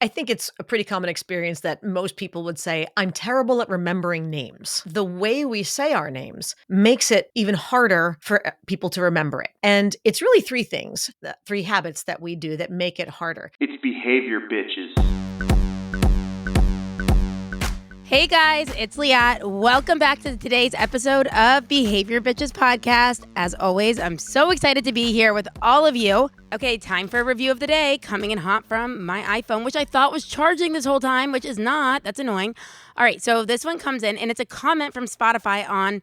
I think it's a pretty common experience that most people would say, I'm terrible at remembering names. The way we say our names makes it even harder for people to remember it. And it's really three things, three habits that we do that make it harder. It's behavior, bitches. Hey guys, it's Liat. Welcome back to today's episode of Behavior Bitches Podcast. As always, I'm so excited to be here with all of you. Okay, time for a review of the day, coming in hot from my iPhone, which I thought was charging this whole time, which is not. That's annoying. All right, so this one comes in, and it's a comment from Spotify on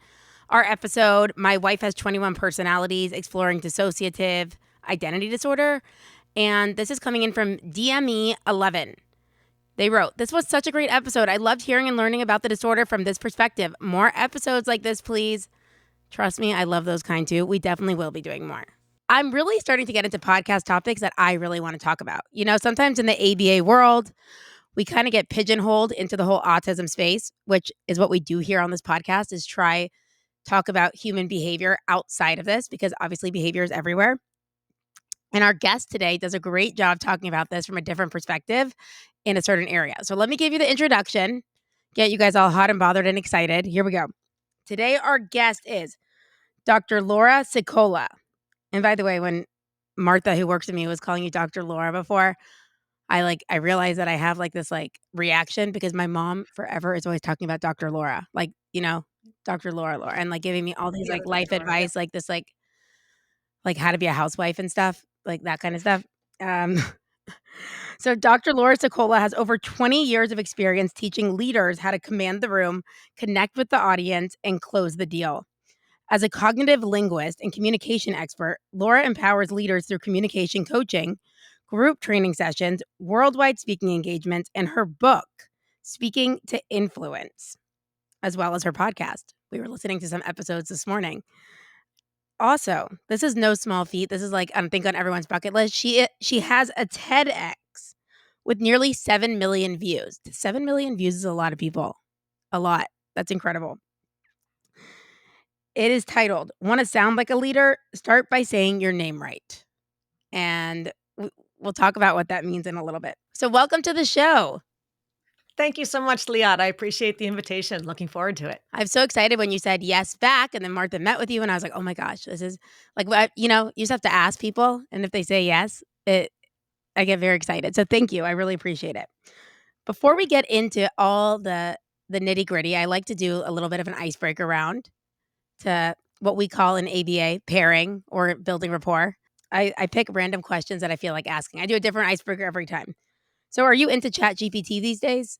our episode, My Wife Has 21 Personalities, Exploring Dissociative Identity Disorder. And this is coming in from DME11. They wrote, "This was such a great episode. I loved hearing and learning about the disorder from this perspective. More episodes like this, please." Trust me, I love those kind too. We definitely will be doing more. I'm really starting to get into podcast topics that I really want to talk about. You know, sometimes in the ABA world, we kind of get pigeonholed into the whole autism space, which is what we do here on this podcast, is try talk about human behavior outside of this, because obviously behavior is everywhere. And our guest today does a great job talking about this from a different perspective in a certain area. So let me give you the introduction, get you guys all hot and bothered and excited. Here we go. Today, our guest is Dr. Laura Sicola. And by the way, when Martha, who works with me, was calling you Dr. Laura before, I realized that I have this reaction because my mom forever is always talking about Dr. Laura, Dr. Laura, and giving me all these life Dr. Laura, advice, this how to be a housewife and stuff, like that kind of stuff. Um, so Dr. Laura Sicola has over 20 years of experience teaching leaders how to command the room, connect with the audience, and close the deal. As a cognitive linguist and communication expert, Laura empowers leaders through communication coaching, group training sessions, worldwide speaking engagements, and her book, Speaking to Influence, as well as her podcast. We were listening to some episodes this morning. Also, this is no small feat. This is I think on everyone's bucket list. She has a TEDx with nearly 7 million views. 7 million views is a lot of people. A lot. That's incredible. It is titled, "Want to Sound Like a Leader? Start by Saying Your Name Right." And we'll talk about what that means in a little bit. So welcome to the show. Thank you so much, Liat. I appreciate the invitation. Looking forward to it. I'm so excited when you said yes back, and then Martha met with you, and I was like, oh my gosh, this is you just have to ask people, and if they say yes, I get very excited. So thank you. I really appreciate it. Before we get into all the nitty gritty, I like to do a little bit of an icebreaker round to what we call an ABA pairing or building rapport. I pick random questions that I feel like asking. I do a different icebreaker every time. So are you into ChatGPT these days?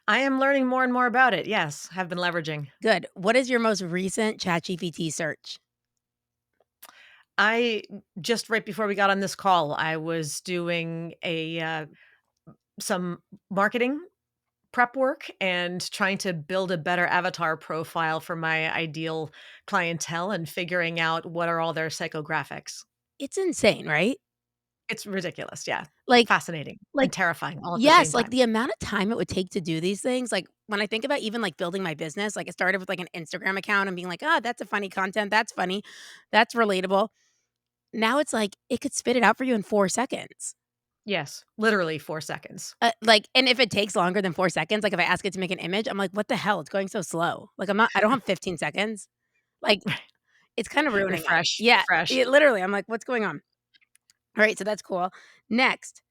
I am learning more and more about it. Yes, have been leveraging. Good. What is your most recent ChatGPT search? I just right before we got on this call, I was doing some marketing prep work and trying to build a better avatar profile for my ideal clientele and figuring out what are all their psychographics. It's insane, right? It's ridiculous, yeah. Like Fascinating and like terrifying all at the same yes, time. the amount of time it would take to do these things, when I think about even, building my business, it started with, an Instagram account and being like, "Oh, that's a funny content, that's funny, that's relatable." Now it's it could spit it out for you in 4 seconds. Yes, literally 4 seconds. And if it takes longer than 4 seconds, if I ask it to make an image, I'm like, "What the hell? It's going so slow." I don't have 15 seconds. Like, it's kind of ruining it. Refresh, Yeah, refresh. literally, I'm like, "What's going on?" Alright, so that's cool. Next,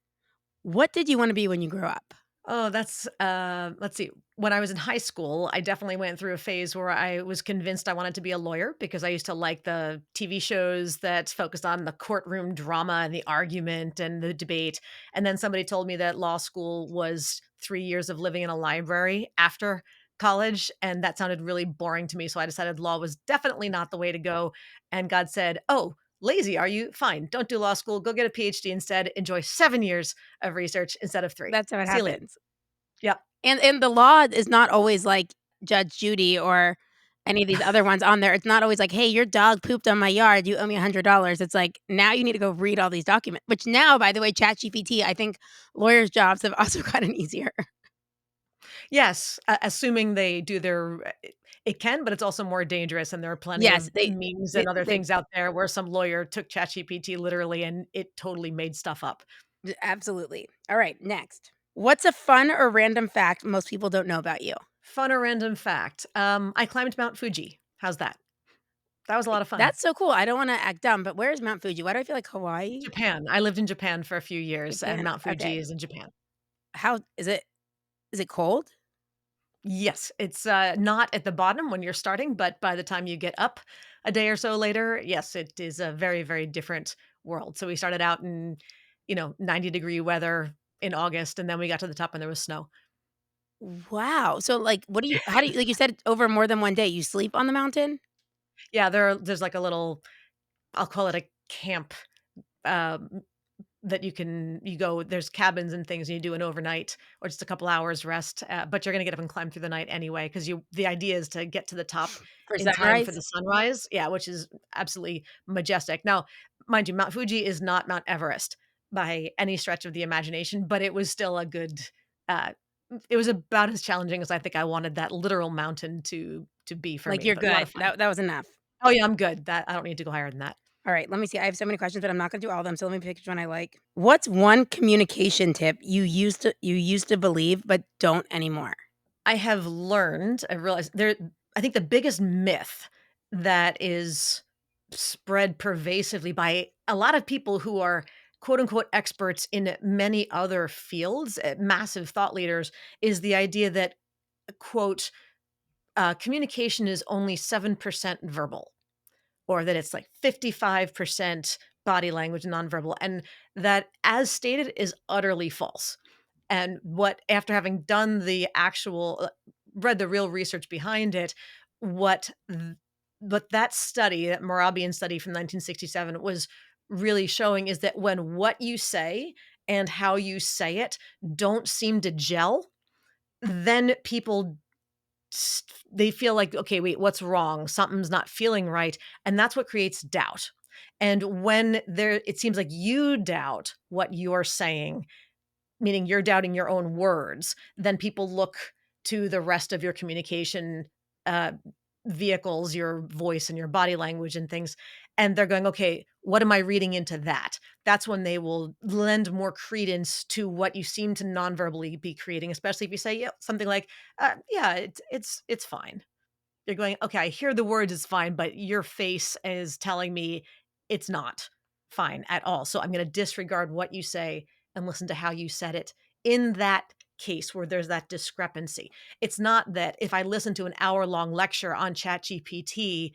what did you wanna be when you grew up? Oh, that's, let's see. When I was in high school, I definitely went through a phase where I was convinced I wanted to be a lawyer because I used to like the TV shows that focused on the courtroom drama and the argument and the debate. And then somebody told me that law school was 3 years of living in a library after college, and that sounded really boring to me. So I decided law was definitely not the way to go. And God said, "Oh, lazy, are you? Fine. Don't do law school. Go get a PhD instead. Enjoy 7 years of research instead of 3. That's how it See you later." happens. Yep. And the law is not always like Judge Judy or any of these other ones on there. It's not always like, "Hey, your dog pooped on my yard. You owe me $100." It's like, now you need to go read all these documents, which now, by the way, ChatGPT, I think lawyers' jobs have also gotten easier. Yes, assuming they do their it can, but it's also more dangerous, and there are plenty Yes, of memes they and other they things out there where some lawyer took ChatGPT literally, and it totally made stuff up. Absolutely. All right, next. What's a fun or random fact most people don't know about you? Fun or random fact, I climbed Mount Fuji. How's that? That was a lot of fun. That's so cool. I don't wanna act dumb, but where is Mount Fuji? Why do I feel like Hawaii? Japan. I lived in Japan for a few years, and Japan. Mount Fuji Okay. is in Japan. How is it cold? Yes, it's, not at the bottom when you're starting, but by the time you get up a day or so later, yes, it is a very, very different world. So we started out in, 90-degree weather in August, and then we got to the top and there was snow. Wow. So, like, what do you how do you like, you said over more than one day, you sleep on the mountain? Yeah, there's like a little, I'll call it a camp, um, that you go, there's cabins and things, and you do an overnight or just a couple hours rest, but you're gonna get up and climb through the night anyway, because the idea is to get to the top For in time for sunrise? the sunrise, yeah, which is absolutely majestic. Now, mind you, Mount Fuji is not Mount Everest by any stretch of the imagination, but it was still a good, uh it was about as challenging as I think I wanted that literal mountain to be for Like, me, you're but a lot of good. fun. That was enough. Oh, yeah, I'm good. That I don't need to go higher than that. All right, let me see. I have so many questions, but I'm not gonna do all of them, so let me pick which one I like. What's one communication tip you used to believe but don't anymore? I have learned, I realized I think the biggest myth that is spread pervasively by a lot of people who are quote unquote experts in many other fields, massive thought leaders, is the idea that quote communication is only 7% verbal, or that it's like 55% body language and nonverbal, and that, as stated, is utterly false. And what, after having done the actual read the real research behind it, what th what that study, that Morabian study from 1967 was really showing is that when what you say and how you say it don't seem to gel, then people they feel like, "Okay, wait, what's wrong? Something's not feeling right," and that's what creates doubt. And when it seems like you doubt what you're saying, meaning you're doubting your own words, then people look to the rest of your communication, uh, vehicles, your voice and your body language and things, and they're going, "Okay, what am I reading into that?" That's when they will lend more credence to what you seem to non-verbally be creating, especially if you say, yeah, something like, yeah, it's fine." You're going, "Okay, I hear the words, it's fine, but your face is telling me it's not fine at all. So I'm gonna disregard what you say and listen to how you said it in that case where there's that discrepancy." It's not that if I listen to an hour-long lecture on ChatGPT,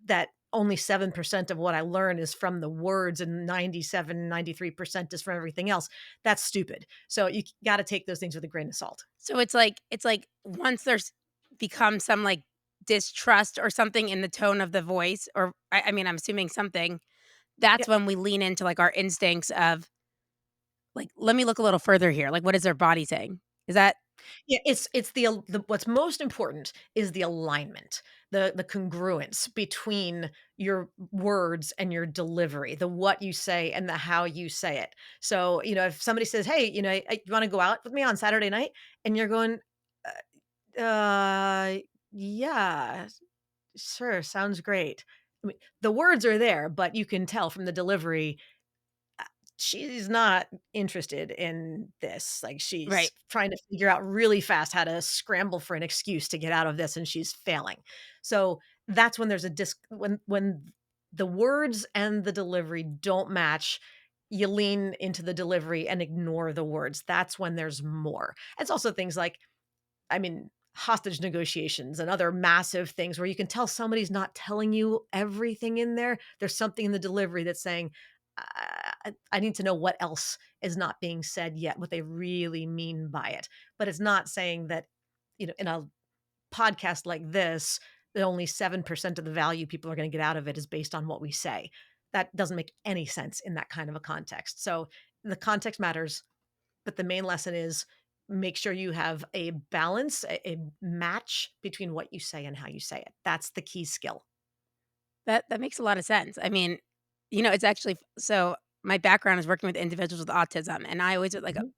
that only 7% of what I learn is from the words and 93% is from everything else. That's stupid. So you gotta take those things with a grain of salt. So it's like once there's become some, like, distrust or something in the tone of the voice or I mean, I'm assuming something, that's when we lean into, like, our instincts of, like, "Let me look a little further here." Like, what is their body saying? Is that Yeah, it's the what's most important is the alignment, the congruence between your words and your delivery, the what you say and the how you say it. So, if somebody says, "Hey, you wanna go out with me on Saturday night?" And you're going, "Uh, yeah, sure, sounds great." I mean, the words are there, but you can tell from the delivery she's not interested in this. Like, she's right. trying to figure out really fast how to scramble for an excuse to get out of this, and she's failing. So that's when there's a when the words and the delivery don't match, you lean into the delivery and ignore the words. That's when there's more. It's also things like, I mean, hostage negotiations and other massive things where you can tell somebody's not telling you everything in there. There's something in the delivery that's saying, I need to know what else is not being said yet, what they really mean by it. But it's not saying that, in a podcast like this, that only 7% of the value people are going to get out of it is based on what we say. That doesn't make any sense in that kind of a context. So the context matters, but the main lesson is make sure you have a balance, a match between what you say and how you say it. That's the key skill. That makes a lot of sense. I mean, it's actually so my background is working with individuals with autism, and I always like Mhm,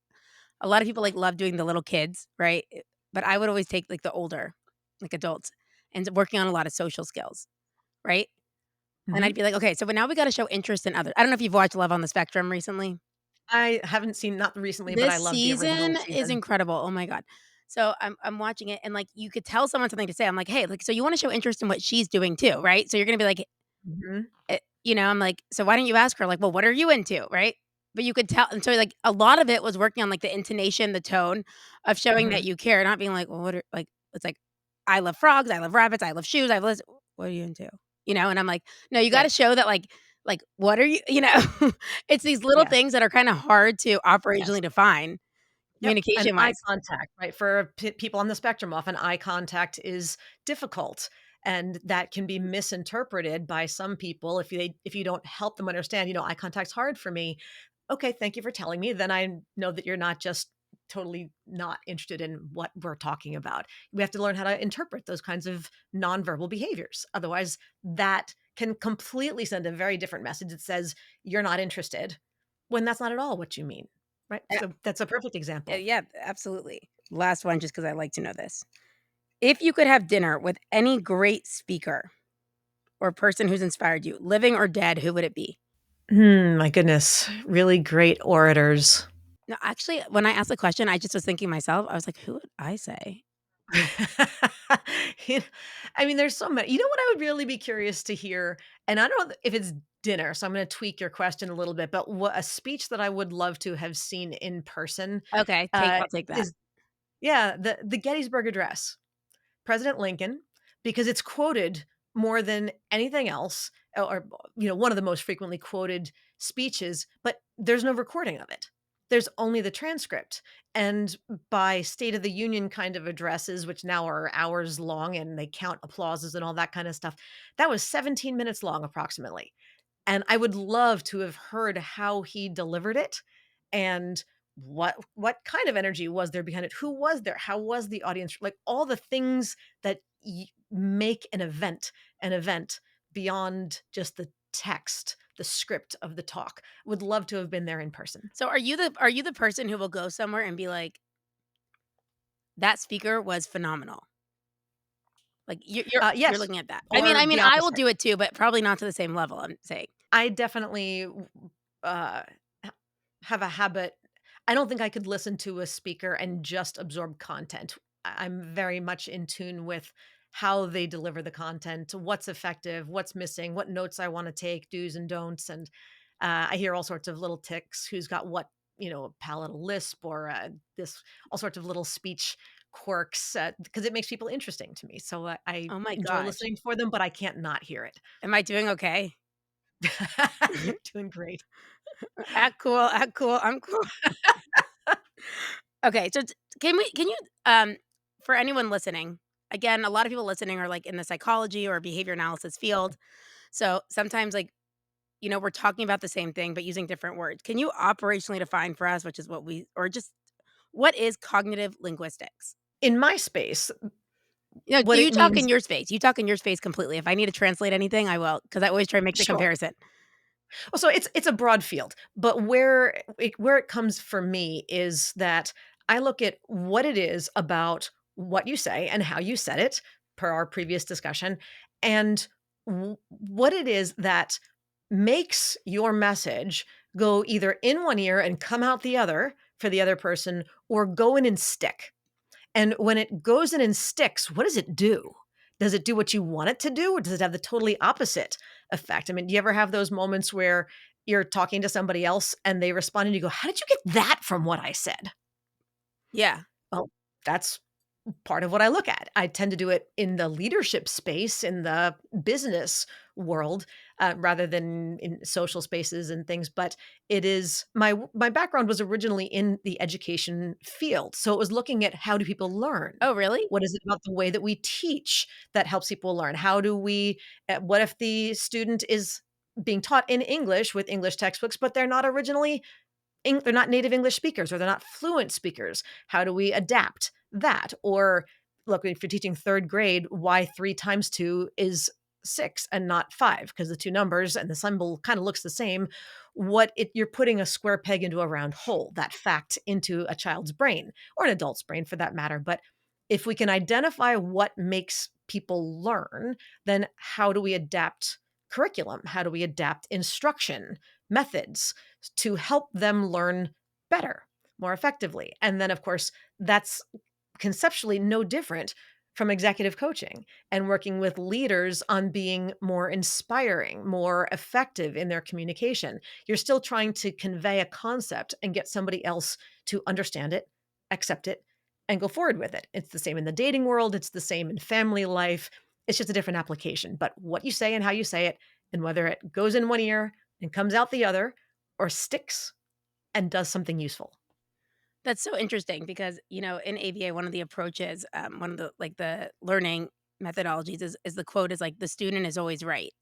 a lot of people, like, love doing the little kids, right? But I would always take, like, the older, like, adults and working on a lot of social skills, right? And mhm. I'd be like, "Okay, so but now we gotta show interest in others." I don't know if you've watched Love on the Spectrum recently. I haven't seen not recently, but This I love the original season is season. incredible. Oh my god. So I'm watching it and, like, you could tell someone something to say. I'm like, "Hey, like, so you wanna show interest in what she's doing too, right?" So you're gonna be like, Mhm. I'm like, "So why don't you ask her, like, well, what are you into?" Right? But you could tell and so, like, a lot of it was working on, like, the intonation, the tone of showing that Mhm. you care, not being like, "Well, what are" like, it's like, "I love frogs, I love rabbits, I love shoes, I love this" "What are you into?" And I'm like, "No, you gotta Right. show that, like, what are you" It's these little Yes. things that are kinda hard to Yes. operationally define Yep, and eye communication-wise. contact, right? For people on the spectrum, often eye contact is difficult, and that can be misinterpreted by some people if you don't help them understand, eye contact's hard for me. Okay, thank you for telling me. Then I know that you're not just totally not interested in what we're talking about. We have to learn how to interpret those kinds of nonverbal behaviors. Otherwise, that can completely send a very different message that says you're not interested when that's not at all what you mean. Right? So that's a perfect example. Yeah, absolutely. Last one, just because I like to know this. If you could have dinner with any great speaker or person who's inspired you, living or dead, who would it be? My goodness, really great orators. No, actually, when I asked the question, I just was thinking myself, I was like, "Who would I say?" You I mean, there's so many. You know what I would really be curious to hear, and I don't know if it's dinner, so I'm gonna tweak your question a little bit, but what a speech that I would love to have seen in person, Okay, uh, I'll take that. is yeah, the Gettysburg Address. President Lincoln, because it's quoted more than anything else, or one of the most frequently quoted speeches, but there's no recording of it. There's only the transcript. And by State of the Union kind of addresses, which now are hours long and they count applauses and all that kind of stuff, that was 17 minutes long approximately. And I would love to have heard how he delivered it and what kind of energy was there behind it? Who was there? How was the audience? Like all the things that make an event beyond just the text, the script of the talk. Would love to have been there in person. So are you the person who will go somewhere and be like, "That speaker was phenomenal." Like, you're Yes, looking at that. I mean or I mean, the I will opposite. do it too, but probably not to the same level, I'm saying. I definitely uh, ha- have a habit. I don't think I could listen to a speaker and just absorb content. I'm very much in tune with how they deliver the content, what's effective, what's missing, what notes I want to take, do's and don'ts. And I hear all sorts of little ticks who's got what, a palatal lisp or this, all sorts of little speech quirks because it makes people interesting to me. So I Oh my enjoy gosh. listening for them, but I can't not hear it. Am I doing okay? You're doing great. Act cool, act cool, I'm cool. Okay, so can you, for anyone listening, again, a lot of people listening are, like, in the psychology or behavior analysis field, so sometimes, like, we're talking about the same thing, but using different words. Can you operationally define for us, which is what we or just what is cognitive linguistics? In my space, Do what you it talk means. in your space. You talk in your space completely. If I need to translate anything, I will, because I always try to make the Sure. comparison. Well, so it's a broad field, but where it comes for me is that I look at what it is about what you say and how you said it, per our previous discussion, and what it is that makes your message go either in one ear and come out the other for the other person, or go in and stick. And when it goes in and sticks, what does it do? Does it do what you want it to do, or does it have the totally opposite effect? I mean, do you ever have those moments where you're talking to somebody else and they respond and you go, "How did you get that from what I said?" Yeah. Well, that's part of what I look at. I tend to do it in the leadership space, in the business world, rather than in social spaces and things. But it is my background was originally in the education field, so it was looking at how do people learn. Oh, really? What is it about the way that we teach that helps people learn? How do we? What if the student is being taught in English with English textbooks, but they're not originally they're not native English speakers or they're not fluent speakers. How do we adapt that? Or look, if you're teaching third grade, why 3 times 2 is 6 and not 5? Because the 2 numbers and the symbol kind of looks the same. You're putting a square peg into a round hole, that fact into a child's brain or an adult's brain for that matter. But if we can identify what makes people learn, then how do we adapt curriculum? How do we adapt instruction methods? to help them learn better, more effectively. And then, of course, that's conceptually no different from executive coaching and working with leaders on being more inspiring, more effective in their communication. You're still trying to convey a concept and get somebody else to understand it, accept it, and go forward with it. It's the same in the dating world, it's the same in family life. It's just a different application. But what you say and how you say it, and whether it goes in one ear and comes out the other, or sticks and does something useful. That's so interesting because, in ABA, one of the approaches, one of the learning methodologies is the quote is like, the student is always right.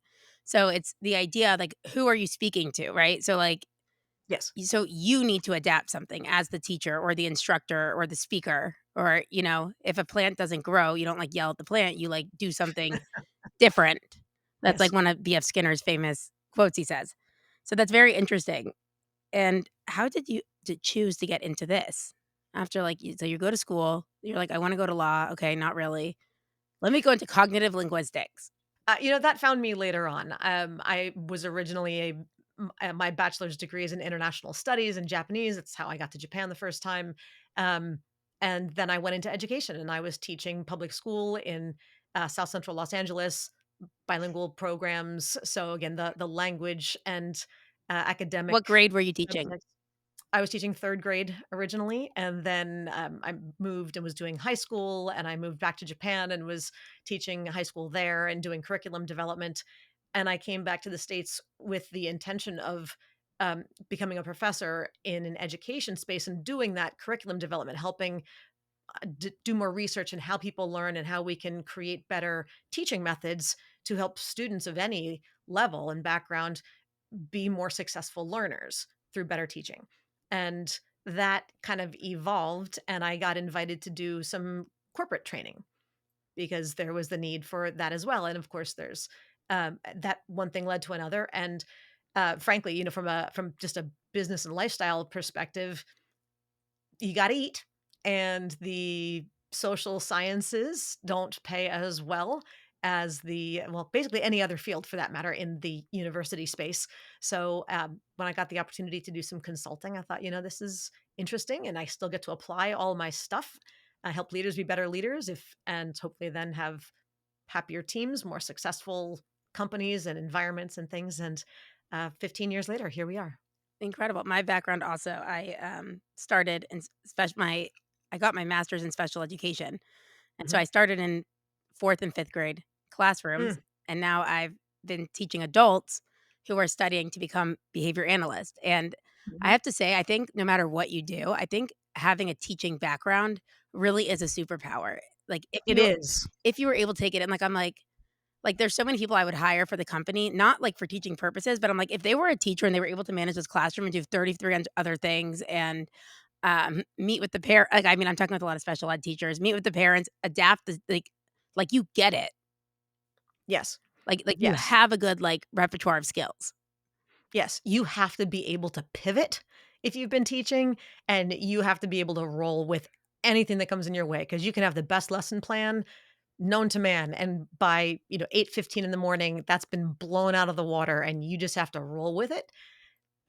So it's the idea, like, who are you speaking to, right? So like, Yes. so you need to adapt something as the teacher or the instructor or the speaker, or, if a plant doesn't grow, you don't like yell at the plant, you like do something different. That's like Yes. one of B.F. Skinner's famous quotes he says. So that's very interesting. And how did you choose to get into this? After so you go to school, you're like, I want to go to law. Okay, not really. Let me go into cognitive linguistics. That found me later on. I was originally my bachelor's degree is in international studies and Japanese. That's how I got to Japan the first time. Um, and then I went into education and I was teaching public school in South Central Los Angeles, bilingual programs. So again, the language and What academic grade were you teaching? subjects. I was teaching 3rd grade originally, and then, I moved and was doing high school, and I moved back to Japan and was teaching high school there and doing curriculum development, and I came back to the States with the intention of, becoming a professor in an education space and doing that curriculum development, helping, do more research in how people learn and how we can create better teaching methods to help students of any level and background be more successful learners through better teaching. And that kind of evolved, and I got invited to do some corporate training because there was the need for that as well. And of course, there's that one thing led to another. And frankly, from just a business and lifestyle perspective, you got to eat, and the social sciences don't pay as well as basically any other field for that matter in the university space. So when I got the opportunity to do some consulting, I thought, this is interesting, and I still get to apply all my stuff, help leaders be better leaders, and hopefully then have happier teams, more successful companies and environments and things. And 15 years later, here we are. Incredible. My background also, I started in I got my master's in special education. And so Mhm. I started in 4th and 5th grade classrooms, Mm, and now I've been teaching adults who are studying to become behavior analysts. And I mhm. have to say, I think no matter what you do, I think having a teaching background really is a superpower. Like It is. if you were able to take it and like there's so many people I would hire for the company, not like for teaching purposes, but I'm like, if they were a teacher and they were able to manage this classroom and do 33 other things and meet with the parent. Like, I mean, I'm talking with a lot of special ed teachers, meet with the parents, adapt the like you get it. Yes. Like you Yes. have a good like repertoire of skills. Yes, you have to be able to pivot if you've been teaching, and you have to be able to roll with anything that comes in your way, because you can have the best lesson plan known to man, and by, 8:15 in the morning, that's been blown out of the water, and you just have to roll with it,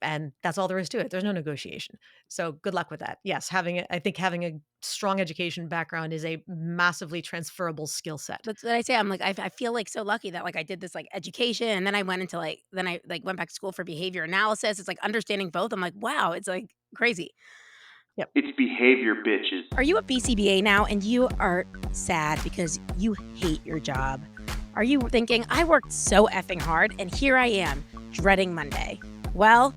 and that's all there is to it. There's no negotiation. So, good luck with that. Yes, I think having a strong education background is a massively transferable skill set. That's what I say. I'm like, I feel like so lucky that like I did this like education and then I went into then I like went back to school for behavior analysis. It's like understanding both. I'm like, wow, it's like crazy. Yep. It's behavior, bitches. Are you a BCBA now and you are sad because you hate your job? Are you thinking, I worked so effing hard and here I am dreading Monday? Well,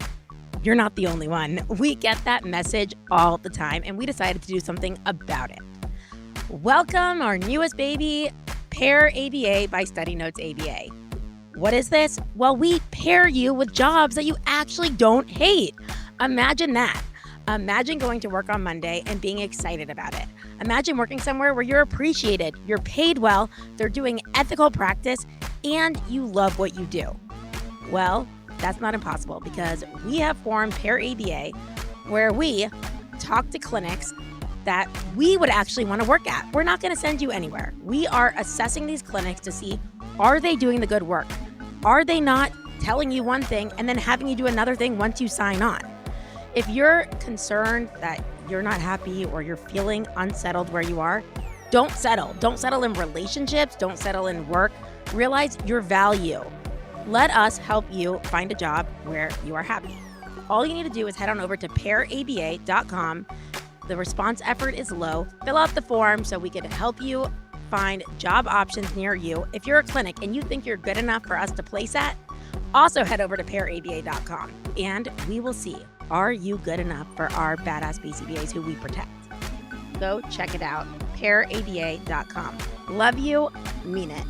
you're not the only one. We get that message all the time and we decided to do something about it. Welcome our newest baby, Pair ABA by Study Notes ABA. What is this? Well, we pair you with jobs that you actually don't hate. Imagine that. Imagine going to work on Monday and being excited about it. Imagine working somewhere where you're appreciated, you're paid well, they're doing ethical practice, and you love what you do. Well, that's not impossible because we have formed Pair ABA, where we talk to clinics that we would actually want to work at. We're not going to send you anywhere. We are assessing these clinics to see, are they doing the good work? Are they not telling you one thing and then having you do another thing once you sign on? If you're concerned that you're not happy or you're feeling unsettled where you are, don't settle. Don't settle in relationships, don't settle in work. Realize your value. Let us help you find a job where you are happy. All you need to do is head on over to pairaba.com. The response effort is low. Fill out the form so we can help you find job options near you. If you're a clinic and you think you're good enough for us to place at, also head over to pairaba.com and we will see, are you good enough for our badass BCBAs who we protect? Go check it out, pairaba.com. Love you, mean it.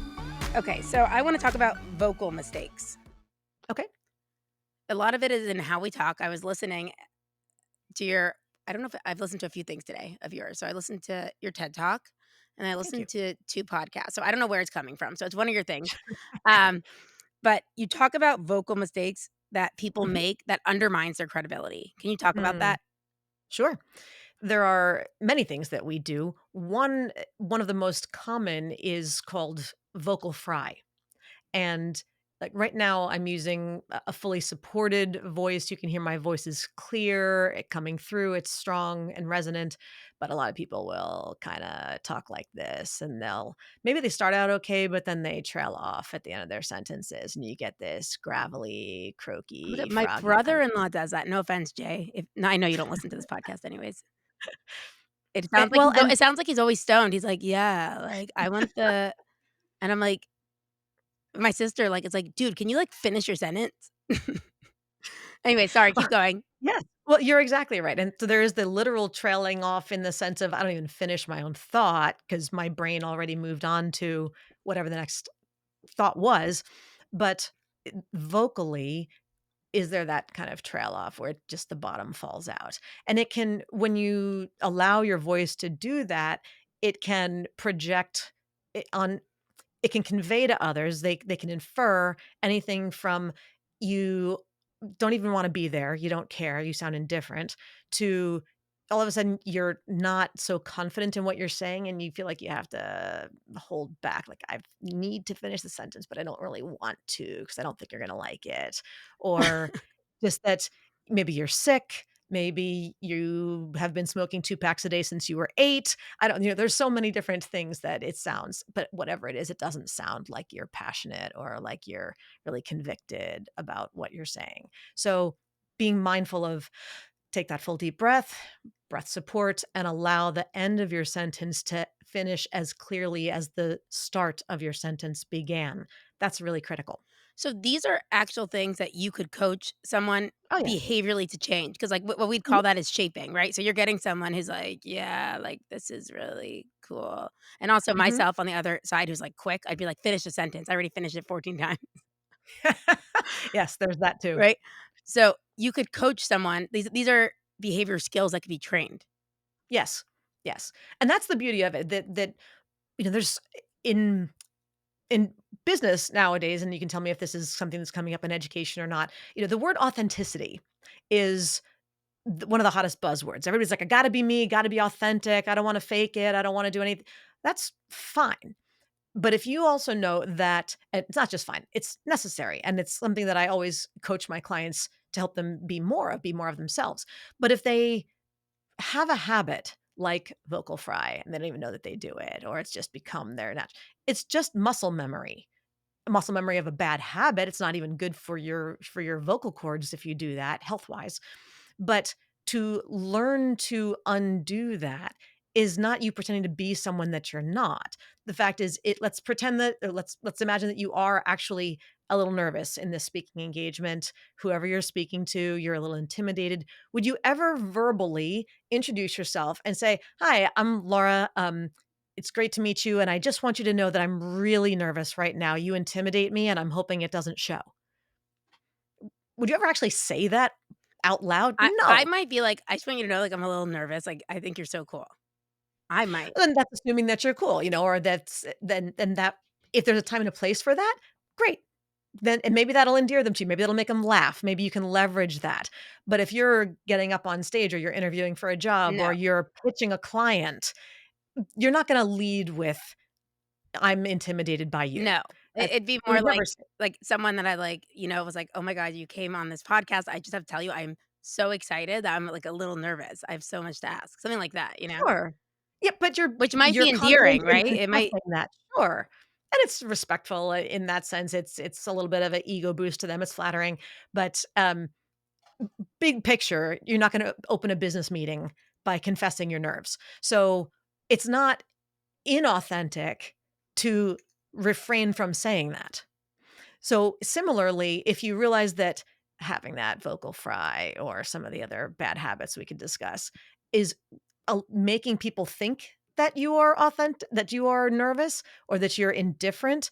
Okay, so I want to talk about vocal mistakes. Okay. A lot of it is in how we talk. I was listening to I don't know if I've listened to a few things today of yours. So I listened to your TED Talk and I Thank you. listened to 2 podcasts. So I don't know where it's coming from. So it's one of your things. Um, but you talk about vocal mistakes that people Mhm. make that undermines their credibility. Can you talk about Mm, that? sure. There are many things that we do. One of the most common is called vocal fry. And like right now, I'm using a fully supported voice. You can hear my voice is clear, it coming through, it's strong and resonant. But a lot of people will kind of talk like this and maybe they start out okay, but then they trail off at the end of their sentences. And you get this gravelly, croaky, My froggy kind of thing. brother-in-law does that. No offense, Jay. If no, I know you don't listen to this podcast anyways. Eh, well, and It sounds like he's always stoned. He's like, "Yeah, like, I want the" and I'm like my sister, like, it's like, "Dude, can you, like, finish your sentence?" Anyway, sorry, keep going. yes. Well, you're exactly right, and so there is the literal trailing off in the sense of I don't even finish my own thought because my brain already moved on to whatever the next thought was, but vocally, is there that kind of trail off where just the bottom falls out? And it can when you allow your voice to do that, it can project it on it can convey to others, they can infer anything from you don't even wanna be there, you don't care, you sound indifferent, to all of a sudden you're not so confident in what you're saying and you feel like you have to hold back, like, "I need to finish the sentence, but I don't really want to because I don't think you're gonna like it." Or just that maybe you're sick, maybe you have been smoking 2 packs a day since you were 8. I don't there's so many different things that it sounds but whatever it is, it doesn't sound like you're passionate or like you're really convicted about what you're saying. So, being mindful of take that full deep breath, breath support, and allow the end of your sentence to finish as clearly as the start of your sentence began. That's really critical. So these are actual things that you could coach someone Oh, yeah. behaviorally to change, because like, what we'd Mhm, call that is shaping, right? So you're getting someone who's like, "Yeah, like, this is really cool." And also mhm. myself on the other side who's, like, quick, I'd be like, "Finish the sentence. I already finished it 14 times." Yes, there's that too. Right? So you could coach someone. These are behavior skills that could be trained. Yes, yes, and that's the beauty of it that, there's in in business nowadays, and you can tell me if this is something that's coming up in education or not, the word authenticity is one of the hottest buzzwords. Everybody's like, I gotta be me, gotta be authentic. I don't want to fake it. I don't want to do anything. That's fine. But if you also know that and it's not just fine, it's necessary. And it's something that I always coach my clients to help them be more of themselves. But if they have a habit like vocal fry and they don't even know that they do it, or it's just become their natural, it's just muscle memory of a bad habit. It's not even good for your vocal cords if you do that health-wise. But to learn to undo that is not you pretending to be someone that you're not. The fact is let's pretend that let's imagine that you are actually a little nervous in this speaking engagement. Whoever you're speaking to, you're a little intimidated. Would you ever verbally introduce yourself and say, "Hi, I'm Laura. It's great to meet you, and I just want you to know that I'm really nervous right now. You intimidate me, and I'm hoping it doesn't show." Would you ever actually say that out loud? I No. might be like, "I just want you to know, like, I'm a little nervous, like, I think you're so cool." I might. Then that's assuming that you're cool, or that's then that if there's a time and a place for that, great. Then and maybe that'll endear them to you, maybe that'll make them laugh, maybe you can leverage that. But if you're getting up on stage or you're interviewing for a job No, or you're pitching a client, you're not gonna lead with, "I'm intimidated by you." no. I It'd be I more would never say like someone that I like, was like, "Oh my god, you came on this podcast. I just have to tell you, I'm so excited that I'm, like, a little nervous. I have so much to ask. Something like that, you know? Sure. Yeah, but Which might you're be confident endearing, in right? It might. confessing that, sure. And it's respectful in that sense. It's a little bit of an ego boost to them. It's flattering, but, big picture, you're not gonna open a business meeting by confessing your nerves. So, it's not inauthentic to refrain from saying that. So, similarly, if you realize that having that vocal fry or some of the other bad habits we could discuss is making people think that you are that you are nervous or that you're indifferent,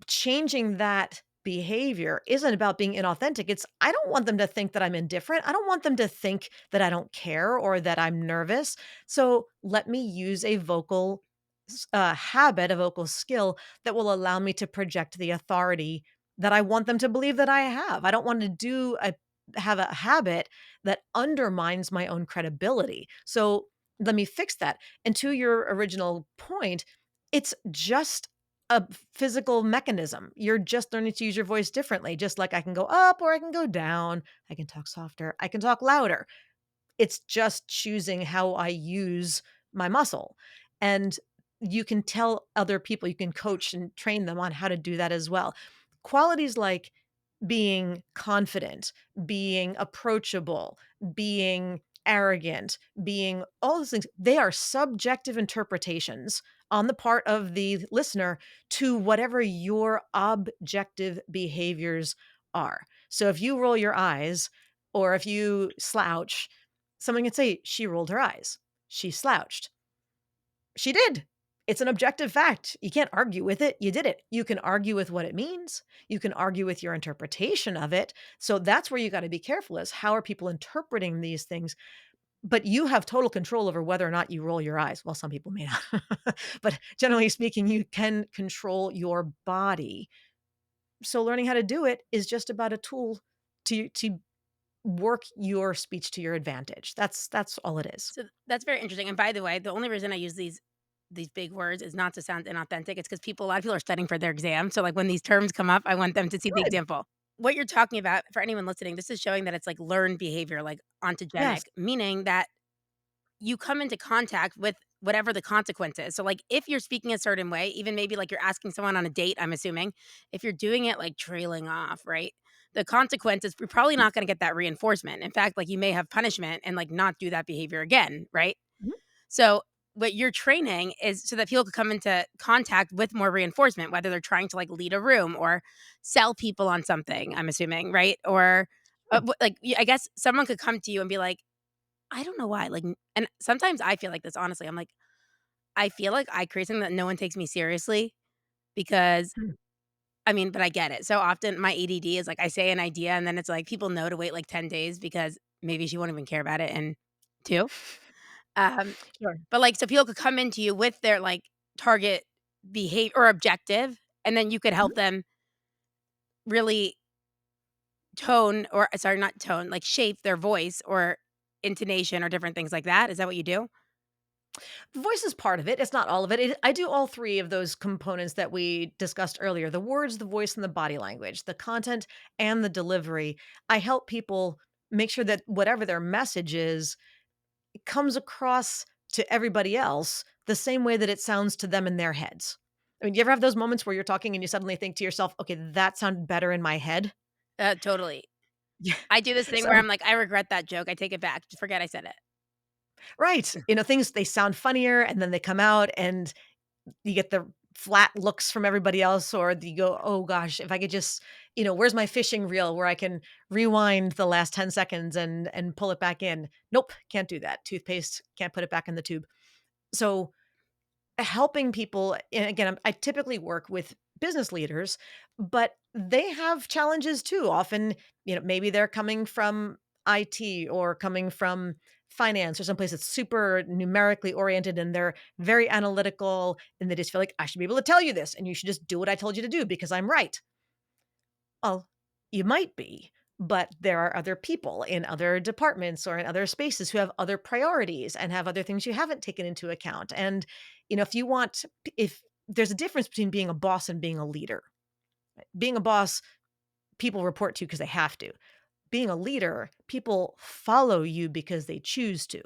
changing that behavior isn't about being inauthentic. It's I don't want them to think that I'm indifferent. I don't want them to think that I don't care or that I'm nervous. So let me use a vocal habit, a vocal skill that will allow me to project the authority that I want them to believe that I have. I don't want to have a habit that undermines my own credibility. So let me fix that. And to your original point, it's just a physical mechanism. You're just learning to use your voice differently, just like I can go up or I can go down. I can talk softer. I can talk louder. It's just choosing how I use my muscle. And you can tell other people, you can coach and train them on how to do that as well. Qualities like being confident, being approachable, being arrogant, being all those things, they are subjective interpretations on the part of the listener to whatever your objective behaviors are. So if you roll your eyes or if you slouch, someone can say, she rolled her eyes. She slouched. She did. It's an objective fact. You can't argue with it. You did it. You can argue with what it means. You can argue with your interpretation of it. So that's where you got to be careful is how are people interpreting these things? But you have total control over whether or not you roll your eyes. Well, some people may not. But generally speaking, you can control your body. So learning how to do it is just about a tool to work your speech to your advantage. That's all it is. So that's very interesting, and by the way, the only reason I use these big words is not to sound inauthentic, it's because people a lot of people are studying for their exam, so, like, when these terms come up, I want them to see the Good. example. What you're talking about, for anyone listening, this is showing that it's, like, learned behavior, like, ontogenic, Yes. meaning that you come into contact with whatever the consequence is. So, like, if you're speaking a certain way, even maybe like you're asking someone on a date, I'm assuming, if you're doing it like trailing off, right? The consequence is you're probably not going to get that reinforcement. In fact, like you may have punishment and like not do that behavior again, right? Mhm. So, what you're training is so that people could come into contact with more reinforcement, whether they're trying to like lead a room or sell people on something, I'm assuming, right? Or Sure. I guess someone could come to you and be like, I don't know why, like, and sometimes I feel like this, honestly. I'm like, I feel like I create something that no one takes me seriously because Mm. I mean, but I get it. So often my ADD is like I say an idea and then it's like people know to wait like 10 days because maybe she won't even care about it in 2. Um, Sure. but like so people could come into you with their like target behavior or objective and then you could Mhm. help them really tone or sorry, not tone, like shape their voice or intonation or different things like that. Is that what you do? The voice is part of it, it's not all of it. I do all 3 of those components that we discussed earlier, the words, the voice, and the body language, the content and the delivery. I help people make sure that whatever their message is, it comes across to everybody else the same way that it sounds to them in their heads. I mean, you ever have those moments where you're talking and you suddenly think to yourself, "Okay, that sounded better in my head?" Totally. Yeah. I do this thing where So I'm like, "I regret that joke, I take it back, just forget I said it." right. Things they sound funnier and then they come out and you get the flat looks from everybody else or you go, "Oh gosh, if I could just, where's my fishing reel where I can rewind the last 10 seconds and pull it back in?" Nope, can't do that. Toothpaste, can't put it back in the tube. So, helping people and again, I typically work with business leaders, but they have challenges too. Often, maybe they're coming from IT or coming from finance or someplace that's super numerically oriented and they're very analytical and they just feel like I should be able to tell you this and you should just do what I told you to do because I'm right. Well, you might be, but there are other people in other departments or in other spaces who have other priorities and have other things you haven't taken into account. And, if you want, if there's a difference between being a boss and being a leader, being a boss, people report to you because they have to. being a leader, people follow you because they choose to.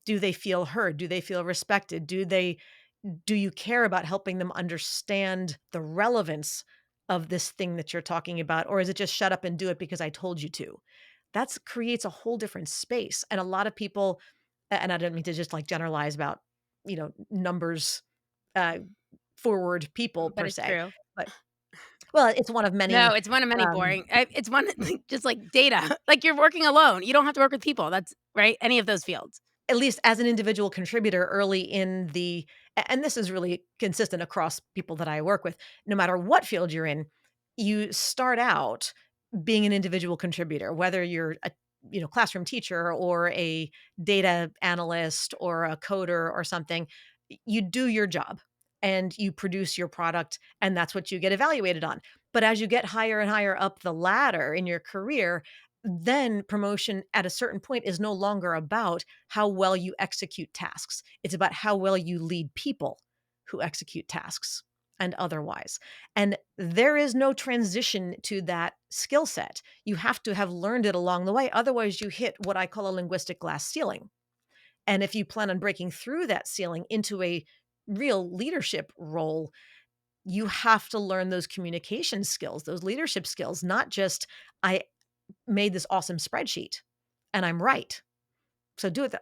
Do they feel heard? Do they feel respected? Do you care about helping them understand the relevance of this thing that you're talking about? Or is it just shut up and do it because I told you to? That's creates a whole different space. And a lot of people, and I don't mean to just like generalize about, numbers, uh, forward people But per it's se, true. but well, it's one of No, many, it's one of many um, boring it's one like, just like data. Like, you're working alone. You don't have to work with people. That's right? Any of those fields. at least as an individual contributor early in and this is really consistent across people that I work with, no matter what field you're in, you start out being an individual contributor, whether you're a classroom teacher or a data analyst or a coder or something, you do your job and you produce your product and that's what you get evaluated on. But as you get higher and higher up the ladder in your career, then promotion at a certain point is no longer about how well you execute tasks. It's about how well you lead people who execute tasks and otherwise. And there is no transition to that skill set. You have to have learned it along the way. Otherwise, you hit what I call a linguistic glass ceiling. And if you plan on breaking through that ceiling into a real leadership role, you have to learn those communication skills, those leadership skills, not just, I made this awesome spreadsheet and I'm right. So do it.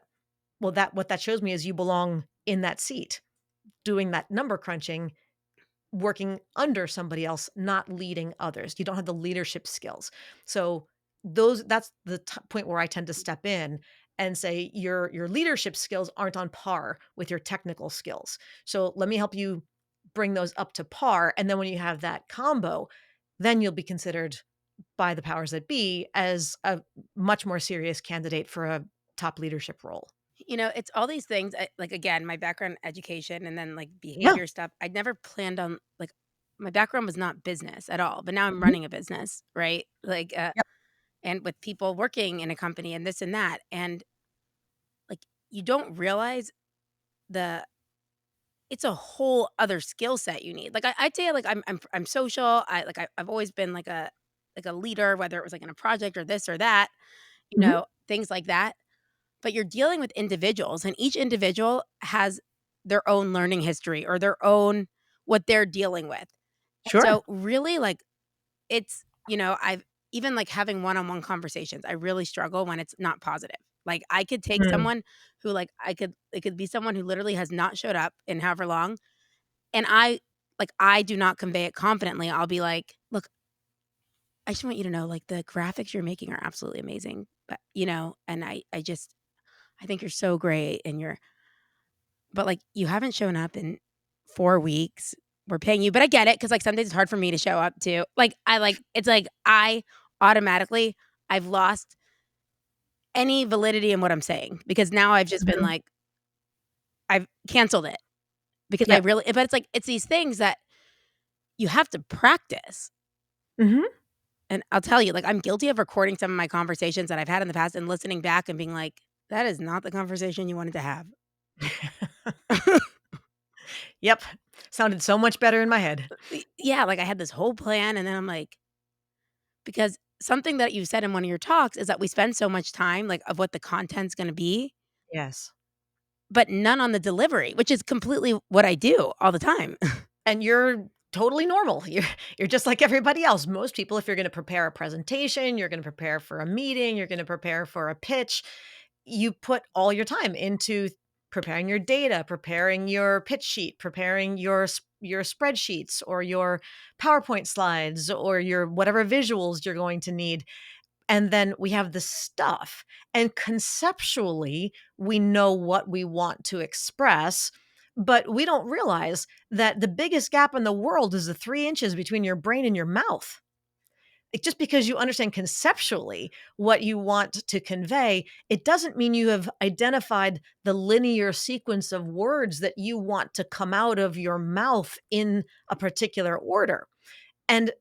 Well, what that shows me is you belong in that seat doing that number crunching, working under somebody else, not leading others. You don't have the leadership skills. So that's the point where I tend to step in and say your leadership skills aren't on par with your technical skills. So let me help you bring those up to par, and then when you have that combo, then you'll be considered by the powers that be as a much more serious candidate for a top leadership role. It's all these things, like, again, my background education and then, like, Yeah. behavior stuff, I'd never planned on like, my background was not business at all, but now I'm Mhm. running a business, right? Like, Yep. and with people working in a company and this and that, and, like, you don't realize the it's a whole other skill set you need. Like, I'd say, like, I'm social, I've always been, like a leader, whether it was, like, in a project or this or that, Mhm. things like that. But you're dealing with individuals, and each individual has their own learning history or their own what they're dealing with. And Sure. so really, like, I've even, like, having one-on-one conversations, I really struggle when it's not positive. Like, I could take Mm. someone who, like, it could be someone who literally has not showed up in however long, and I do not convey it confidently. I'll be like, "Look, I just want you to know, like, the graphics you're making are absolutely amazing, but, and I think you're so great, and but, like, you haven't shown up in 4 weeks. We're paying you, but I get it because, like, some days it's hard for me to show up too. It's like I automatically I've lost any validity in what I'm saying because now I've just been Mhm. like, I've canceled it because I Yep. really but it's these things that you have to practice. Mhm. And I'll tell you, like, I'm guilty of recording some of my conversations that I've had in the past and listening back and being like, "That is not the conversation you wanted to have." Yep. Sounded so much better in my head. Yeah, like, I had this whole plan, and then I'm like because something that you said in one of your talks is that we spend so much time, like, of what the content's gonna be, Yes. but none on the delivery, which is completely what I do all the time. And you're totally normal. You're just like everybody else. Most people, if you're gonna prepare a presentation, you're gonna prepare for a meeting, you're gonna prepare for a pitch, you put all your time into preparing your data, preparing your pitch sheet, preparing your spreadsheets or your PowerPoint slides or your whatever visuals you're going to need. And then we have the stuff. And conceptually, we know what we want to express, but we don't realize that the biggest gap in the world is the 3 inches between your brain and your mouth. Just because you understand conceptually what you want to convey, it doesn't mean you have identified the linear sequence of words that you want to come out of your mouth in a particular order. And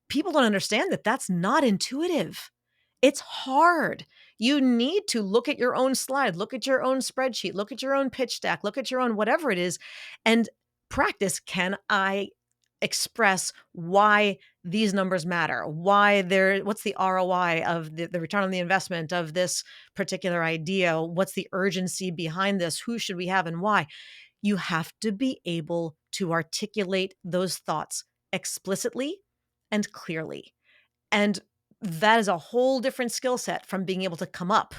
people don't understand that that's not intuitive. It's hard. You need to look at your own slide, look at your own spreadsheet, look at your own pitch deck, look at your own whatever it is, and practice. Can I express why these numbers matter, why they're what's the ROI of the return on the investment of this particular idea, what's the urgency behind this, who should we have and why. You have to be able to articulate those thoughts explicitly and clearly. And that is a whole different skill set from being able to come up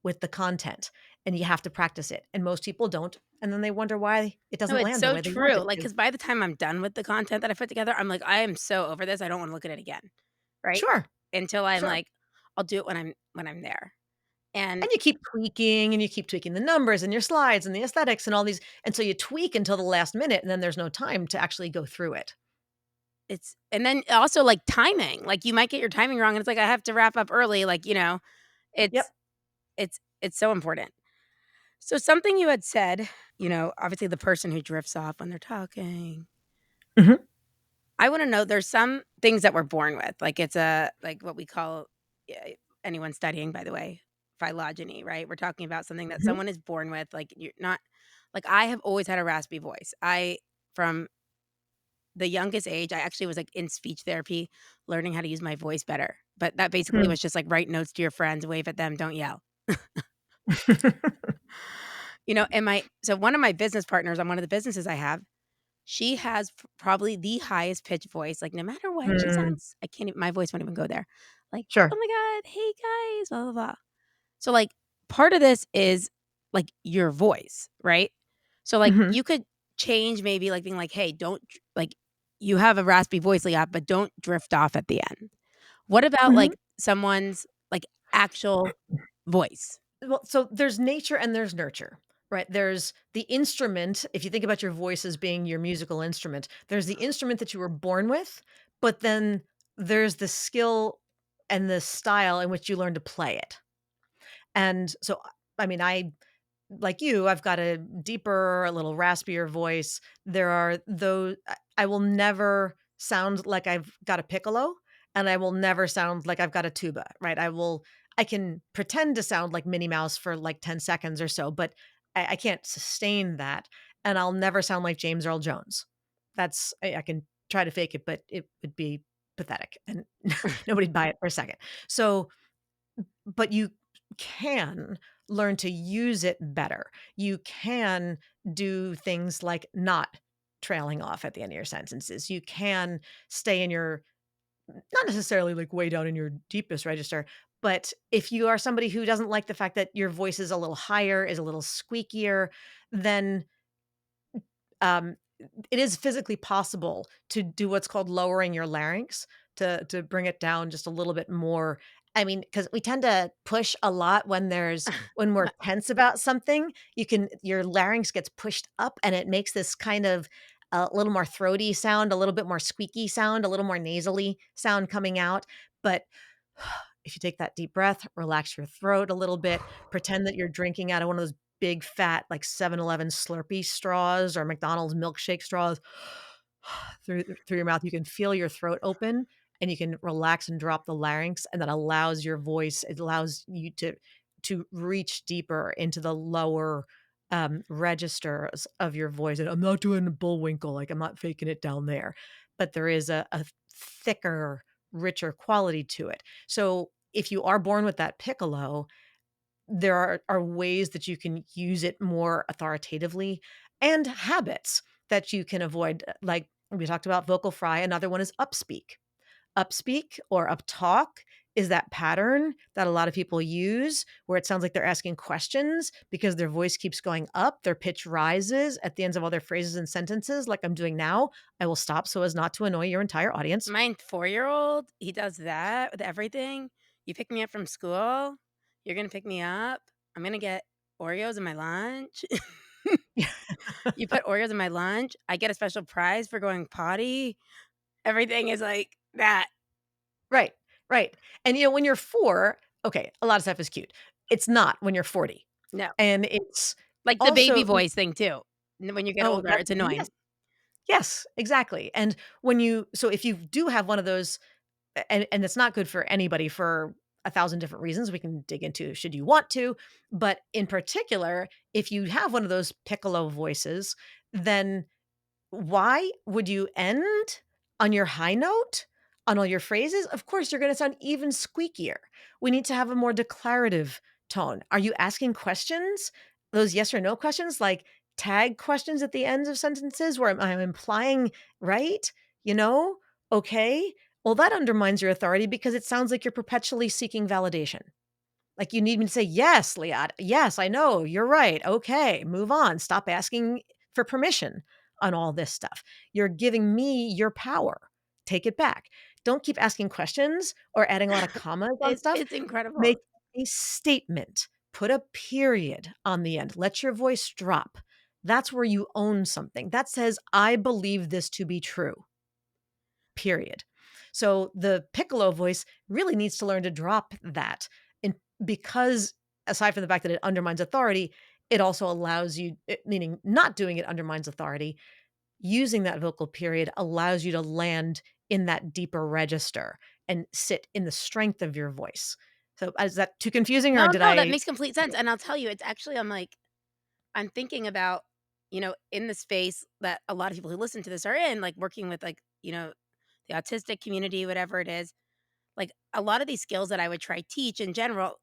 with the content, and you have to practice it. And most people don't. And then they wonder why it No, doesn't it's land the so way they want true. it Like, to. because by the time I'm done with the content that I put together, I'm like, I am so over this. I don't want to look at it again. Right. Sure, Until I'm sure. like, I'll do it when I'm there. And And you keep tweaking and you keep tweaking the numbers and your slides and the aesthetics and all these. And so you tweak until the last minute, and then there's no time to actually go through it. and then also like timing. Like you might get your timing wrong and it's like I have to wrap up early. Like, it's Yep. it's so important. So something you had said, obviously the person who drifts off when they're talking. Mhm. I wanna know there's some things that we're born with, like it's a like what we call anyone studying, by the way, phylogeny, right? We're talking about something that Mhm. someone is born with, like, you're not like, I have always had a raspy voice. From the youngest age, I actually was, like, in speech therapy, learning how to use my voice better, but that basically Hmm. was just, like, write notes to your friends, wave at them, don't yell. And one of my business partners on one of the businesses I have, she has probably the highest pitched voice, like, no matter what, she Mm, sounds I can't even my voice won't even go there. Like, "Oh sure. my god, hey guys, blah, blah, blah." So, like, part of this is, like, your voice, right? So, like, Mhm. you could change maybe, like, being like, "Hey, don't dr like, you have a raspy voice, Leah, but don't drift off at the end." What about, Mhm. like, someone's, like, actual voice? Well, so there's nature and there's nurture, right? There's the instrument. If you think about your voice as being your musical instrument, there's the instrument that you were born with, but then there's the skill and the style in which you learn to play it. And so, I mean, like you, I've got a deeper, a little raspier voice. There are those I will never sound like I've got a piccolo, and I will never sound like I've got a tuba, right? I can pretend to sound like Minnie Mouse for like 10 seconds or so, but I can't sustain that. And I'll never sound like James Earl Jones. I can try to fake it, but it would be pathetic and nobody'd buy it for a second. So but you can learn to use it better. You can do things like not trailing off at the end of your sentences. You can stay in your not necessarily like way down in your deepest register, but if you are somebody who doesn't like the fact that your voice is a little higher, is a little squeakier, then um, it is physically possible to do what's called lowering your larynx to bring it down just a little bit more. I mean, because we tend to push a lot when we're tense about something, your larynx gets pushed up and it makes this kind of a little more throaty sound, a little bit more squeaky sound, a little more nasally sound coming out. But if you take that deep breath, relax your throat a little bit, pretend that you're drinking out of one of those big fat like 7-Eleven Slurpee straws or McDonald's milkshake straws through your mouth. You can feel your throat open and you can relax and drop the larynx, and that allows your voice it allows you to reach deeper into the lower, registers of your voice, and I'm not doing Bullwinkle, like, I'm not faking it down there, but there is a thicker, richer quality to it. So, if you are born with that piccolo, there are ways that you can use it more authoritatively and habits that you can avoid, like we talked about vocal fry, another one is upspeak. Upspeak or uptalk is that pattern that a lot of people use where it sounds like they're asking questions because their voice keeps going up, their pitch rises at the ends of all their phrases and sentences like I'm doing now. I will stop so as not to annoy your entire audience. My 4-year-old, he does that with everything. "You pick me up from school? You're gonna pick me up? I'm gonna get Oreos in my lunch." "You put Oreos in my lunch? I get a special prize for going potty?" Everything is like that. Right, right. And, when you're 4, okay, a lot of stuff is cute. It's not when you're 40. No. And it's Like the baby also voice thing too. And when you get oh, older, that it's yes, annoying. yes, exactly. And if you do have one of those and it's not good for anybody for 1,000 different reasons we can dig into should you want to, but in particular, if you have one of those piccolo voices, then Why would you end on your high note on all your phrases? Of course, you're gonna sound even squeakier. We need to have a more declarative tone. Are you asking questions? Those yes or no questions, like tag questions at the ends of sentences where I'm implying, right? You know? Okay. Well, that undermines your authority because it sounds like you're perpetually seeking validation. Like, you need me to say, "Yes, Liat. Yes, I know. You're right. Okay, move on. Stop asking for permission on all this stuff. You're giving me your power. Take it back. Don't keep asking questions or adding a lot of commas on stuff. It's incredible. Make a statement. Put a period on the end. Let your voice drop. That's where you own something. That says, "I believe this to be true." Period. So the piccolo voice really needs to learn to drop that. And because aside from the fact that it undermines authority, it also allows you, meaning not doing it undermines authority, using that vocal period allows you to land in that deeper register and sit in the strength of your voice. So is that too confusing or No, did no, that I? makes complete sense, and I'll tell you, it's actually I'm thinking about, in the space that a lot of people who listen to this are in, like, working with, like, the autistic community, whatever it is. Like, a lot of these skills that I would try teach in general,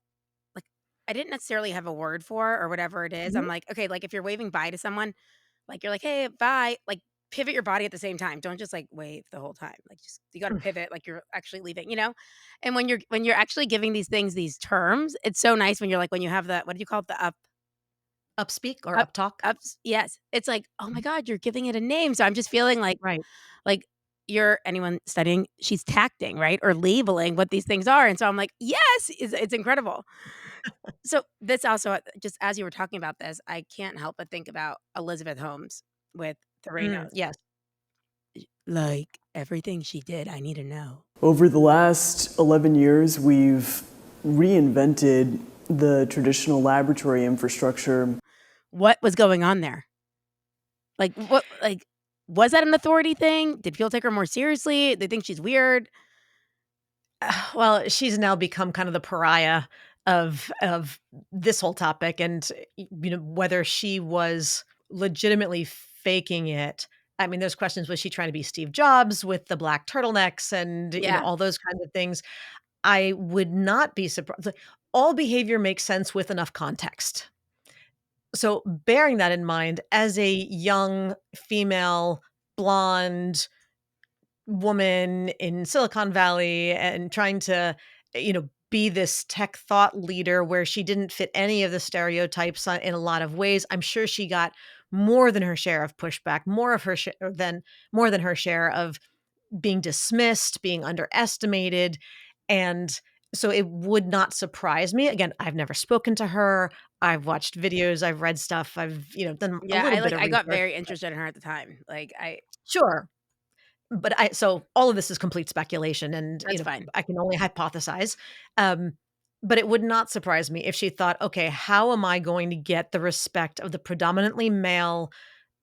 like, I didn't necessarily have a word for or whatever it is. I'm Mhm. like, okay, like, if you're waving bye to someone, like, you're like, "Hey, bye," like, pivot your body at the same time. Don't just, like, wave the whole time. Like, just you gotta pivot like you're actually leaving, you know? And when you're actually giving these things these terms, it's so nice when you're like when you have the what do you call it? The Upspeak or up uptalk? ups yes. It's like, "Oh my god, you're giving it a name." So I'm just feeling Right. like you're anyone studying, she's tacting, right? Or labeling what these things are. And so I'm like, "Yes!" It's incredible. So this also, just as you were talking about this, I can't help but think about Elizabeth Holmes with Theranos. Yes. Like, everything she did, I need to know. Over the last 11 years, we've reinvented the traditional laboratory infrastructure. What was going on there? Was that an authority thing? Did people take her more seriously? They think she's weird? Well, she's now become kind of the pariah of this whole topic, and whether she was legitimately faking it. I mean, there's questions, was she trying to be Steve Jobs with the black turtlenecks and, Yeah. all those kinds of things? I would not be surprised. Like, all behavior makes sense with enough context. So, bearing that in mind, as a young female, blonde woman in Silicon Valley and trying to, be this tech thought leader where she didn't fit any of the stereotypes in a lot of ways. I'm sure she got more than her share of pushback, more than her share of being dismissed, being underestimated. And so it would not surprise me. Again, I've never spoken to her. I've watched videos, I've read stuff, I've, done a Yeah, little bit of I got research. very interested in her at the time. Like, I Sure. But so all of this is complete speculation and, that's fine. I can only hypothesize. Um, but it would not surprise me if she thought, "Okay, how am I going to get the respect of the predominantly male,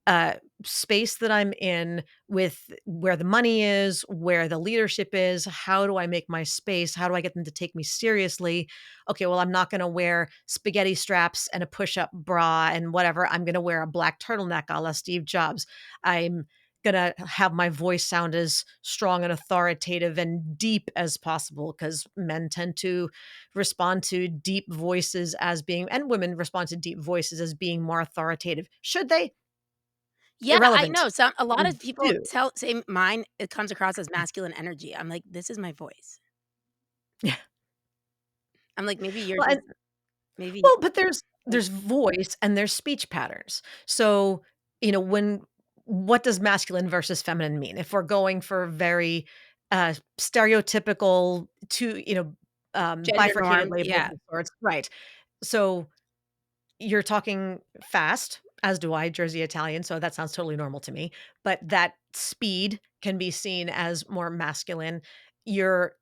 uh, space that I'm in with where the money is, where the leadership is? How do I make my space? How do I get them to take me seriously? Okay, well, I'm not gonna wear spaghetti straps and a push-up bra and whatever. I'm gonna wear a black turtleneck a la Steve Jobs. I'm gonna have my voice sound as strong and authoritative and deep as possible because men tend to respond to deep voices as being and women respond to deep voices as being more authoritative. Should they? Yeah, I Irrelevant. know. A lot They of people do. say mine, it comes across as masculine energy. I'm like, "This is my voice." Yeah. I'm like, "Maybe you're Well, just and maybe." well, but there's voice and there's speech patterns. So, when what does masculine versus feminine mean? If we're going for very, stereotypical to, Gender bifurcated norm, labels yeah. of sorts. Right. So, you're talking fast, as do I, Jersey Italian, so that sounds totally normal to me, but that speed can be seen as more masculine. You're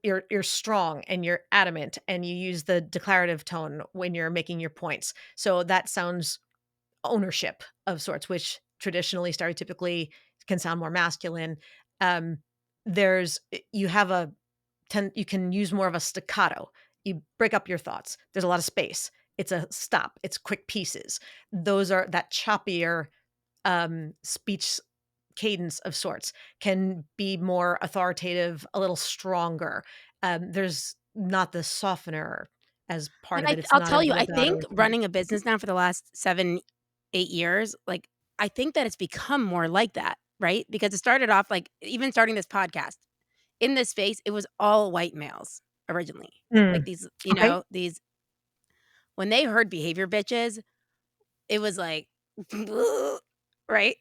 you're strong and you're adamant and you use the declarative tone when you're making your points. So that sounds ownership of sorts, which traditionally, stereotypically can sound more masculine. Um, you have you can use more of a staccato. You break up your thoughts. There's a lot of space. It's a stop. It's quick pieces. Those are that choppier speech cadence of sorts, can be more authoritative, a little stronger. There's not the softener as part And of it. It's I'll not tell as you, I about think or running a business now for the last 7, 8 years, like, I think that it's become more like that, right? Because it started off like even starting this podcast, in this space, it was all white males originally. Like Mm, these, okay. these when they heard behavior bitches, it was like, right?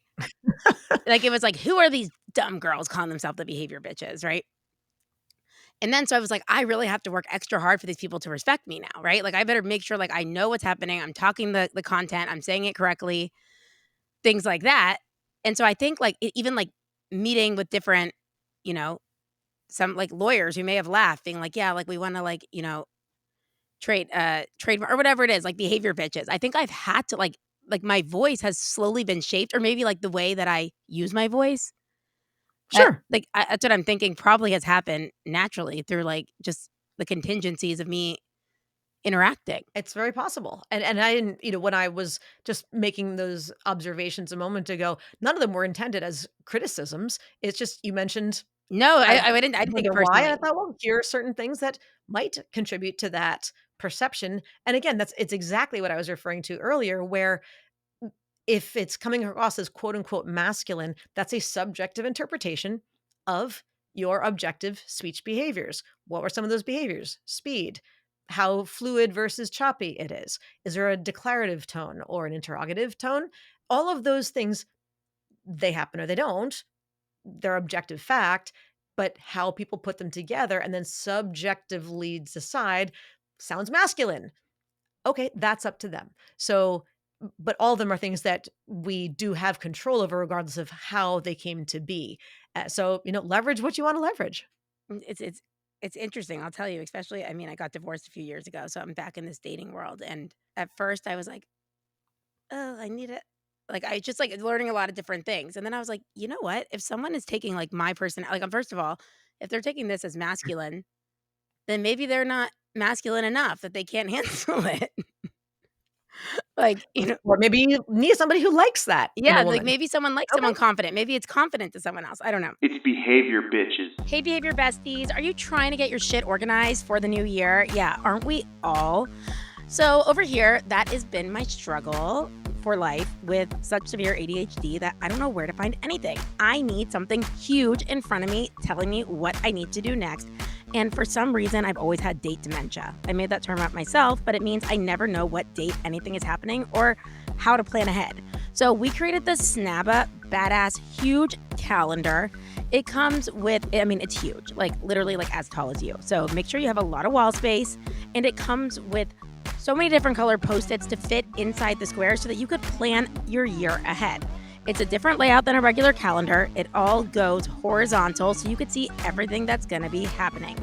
Like, it was like, "Who are these dumb girls calling themselves the behavior bitches?" Right? And then so I was like, "I really have to work extra hard for these people to respect me now, right? Like, I better make sure, like, I know what's happening, I'm talking the content, I'm saying it correctly, things like that." And so I think, like, even, like, meeting with different, you know, some, like, lawyers who may have laughed, being like, "Yeah, like, we wanna, like, trademark or whatever it is, like, behavior bitches." I think I've had to, like, my voice has slowly been shaped or maybe, like, the way that I use my voice. Sure. That's what I'm thinking probably has happened naturally through, like, just the contingencies of me interacting. It's very possible. And I didn't, when I was just making those observations a moment ago, none of them were intended as criticisms. It's just you mentioned No, I I didn't take it wonder why, and I personally. thought, well, here are certain things that might contribute to that perception. And again, it's exactly what I was referring to earlier, where if it's coming across as quote unquote masculine, that's a subjective interpretation of your objective speech behaviors. What were some of those behaviors? Speed, how fluid versus choppy it is. Is there a declarative tone or an interrogative tone? All of those things, they happen or they don't. They're objective fact, but how people put them together and then subjectively decide sounds masculine. Okay, that's up to them. So, but all of them are things that we do have control over regardless of how they came to be. So, leverage what you want to leverage. It's interesting, I'll tell you, especially I mean, I got divorced a few years ago, so I'm back in this dating world, and at first I was like, "Oh, I need it." Like, I just, like, learning a lot of different things, and then I was like, "You know what? If someone is taking, like, my person like, first of all, if they're taking this as masculine, then maybe they're not masculine enough that they can't handle it." Like, Or maybe you need somebody who likes that in a yeah, like, woman. maybe someone likes Okay. someone confident, maybe it's confident to someone else, I don't know. It's behavior, bitches. Hey, behavior besties, are you trying to get your shit organized for the new year? Yeah, aren't we all? So, over here, that has been my struggle for life with such severe ADHD that I don't know where to find anything. I need something huge in front of me telling me what I need to do next. And for some reason, I've always had date dementia. I made that term up myself, but it means I never know what date anything is happening or how to plan ahead. So we created the Snabba Badass Huge Calendar. It comes with, I mean, it's huge, like literally like as tall as you. So make sure you have a lot of wall space, and it comes with so many different color Post-its to fit inside the square so that you could plan your year ahead. It's a different layout than a regular calendar. It all goes horizontal so you could see everything that's gonna be happening.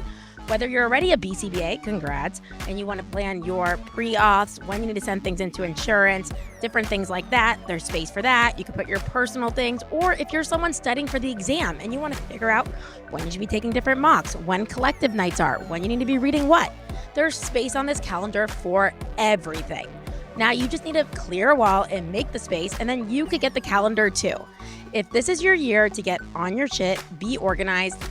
Whether you're already a BCBA, congrats, and you want to plan your pre-auths, when you need to send things into insurance, different things like that, there's space for that. You can put your personal things, or if you're someone studying for the exam and you want to figure out when you should be taking different mocks, when collective nights are, when you need to be reading what, there's space on this calendar for everything. Now you just need to clear a wall and make the space, and then you could get the calendar too. If this is your year to get on your shit, be organized,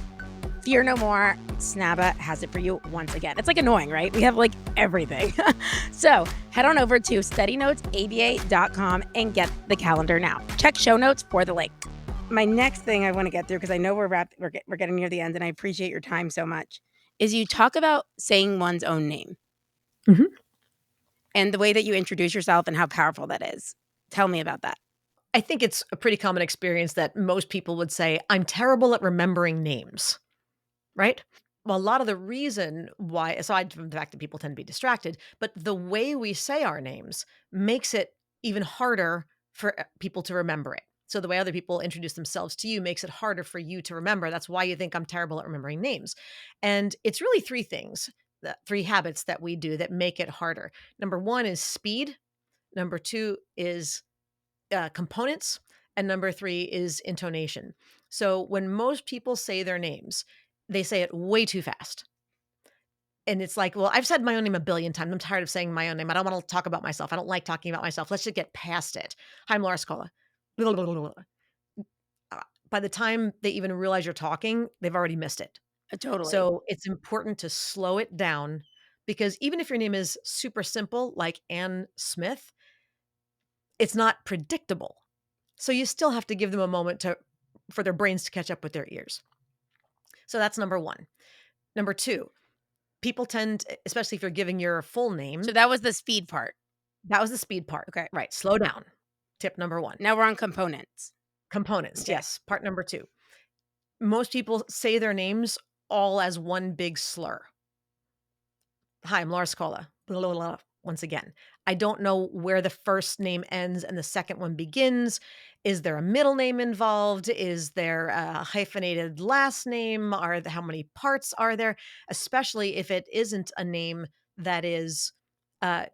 fear no more, Snabba has it for you once again. It's like annoying, right? We have like everything. So head on over to studynotesaba.com and get the calendar now. Check show notes for the link. My next thing I want to get through, because I know we're getting near the end, and I appreciate your time so much, is you talk about saying one's own name. Mhm. And the way that you introduce yourself and how powerful that is. Tell me about that. I think it's a pretty common experience that most people would say, I'm terrible at remembering names, right? Well, a lot of the reason why, aside from the fact that people tend to be distracted, but the way we say our names makes it even harder for people to remember it. So the way other people introduce themselves to you makes it harder for you to remember. That's why you think I'm terrible at remembering names. And it's really three things, the three habits that we do that make it harder. Number one is speed. Number two is components. And number three is intonation. So when most people say their names, they say it way too fast. And it's like, well, I've said my own name a billion times. I'm tired of saying my own name. I don't want to talk about myself. I don't like talking about myself. Let's just get past it. Hi, I'm Laura Scola. by the time they even realize you're talking, they've already missed it. Totally. So it's important to slow it down because even if your name is super simple, like Ann Smith, it's not predictable. So you still have to give them a moment to for their brains to catch up with their ears. So that's number one. Number two, people tend, especially if you're giving your full So name, that was the speed part. that was the speed part. Okay. Right. Slow down. Tip number one. Now we're on components. Components. Okay. Yes. Part number two. Most people say their names all as one big slur. Hi, I'm Laura Scola. Blah, blah, blah. Once again, I don't know where the first name ends and the second one begins. Is there a middle name involved? Is there a hyphenated last name? How many parts are there? Especially if it isn't a name that is uh,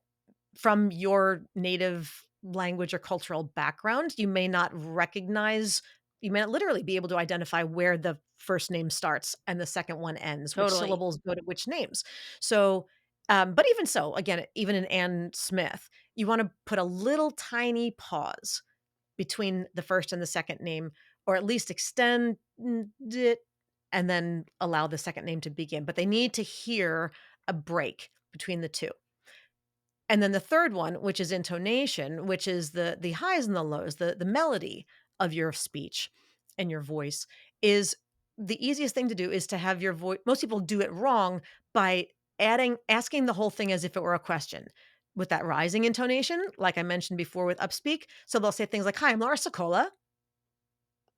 from your native language or cultural background, you may not recognize, you may not literally be able to identify where the first name starts and the second one ends, which Totally. syllables go to which names. So, but even so, again, even in Ann Smith, you want to put a little tiny pause between the first and the second name, or at least extend it and then allow the second name to begin. But they need to hear a break between the two. And then the third one, which is intonation, which is the highs and the lows, the melody of your speech and your voice is the easiest thing to do is to have your voice. Most people do it wrong by asking the whole thing as if it were a question with that rising intonation, like I mentioned before with upspeak. So they'll say things like, "Hi, I'm Laura Sokola."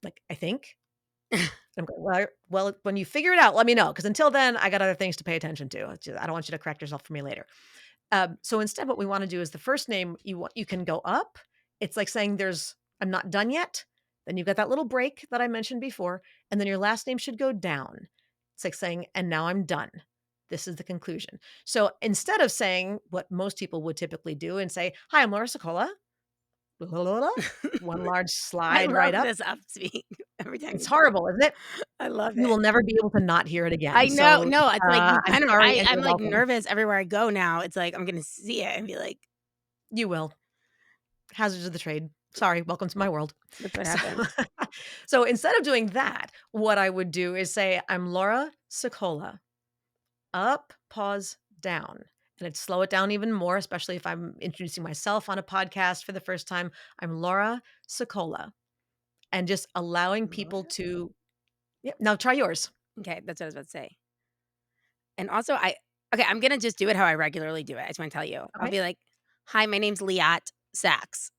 Like, I think. I'm going, well, when you figure it out, let me know. Because until then, I got other things to pay attention to. I don't want you to correct yourself for me later. So instead, what we want to do is the first name you can go up. It's like saying I'm not done yet. Then you've got that little break that I mentioned before, and then your last name should go down. It's like saying, and now I'm done. This is the conclusion. So instead of saying what most people would typically do and say, "Hi, I'm Laura Sokola," blah, blah, blah, blah, one large I slide right love up. this upspeak every time It's you do it. horrible, isn't it? I love You it. will never be able to not hear it again. I know. So No, it's like you I'm kind of. sorry, and I'm you're like welcome. nervous everywhere I go now. It's like I'm gonna see it and be like, You will. Hazards of the trade. Sorry, welcome to my world. "That's what So, happened." so instead of doing that, what I would do is say, I'm Laura Sokola. Up, pause, down. And I'd slow it down even more, especially if I'm introducing myself on a podcast for the first time. I'm Laura Sokola. And just allowing people Laura? to, yeah, now try yours. Okay, that's what I was about to say. And also, okay, I'm gonna just do it how I regularly do it. I just want to tell you. I'll Okay. be like, "Hi, my name's Liat Sachs,"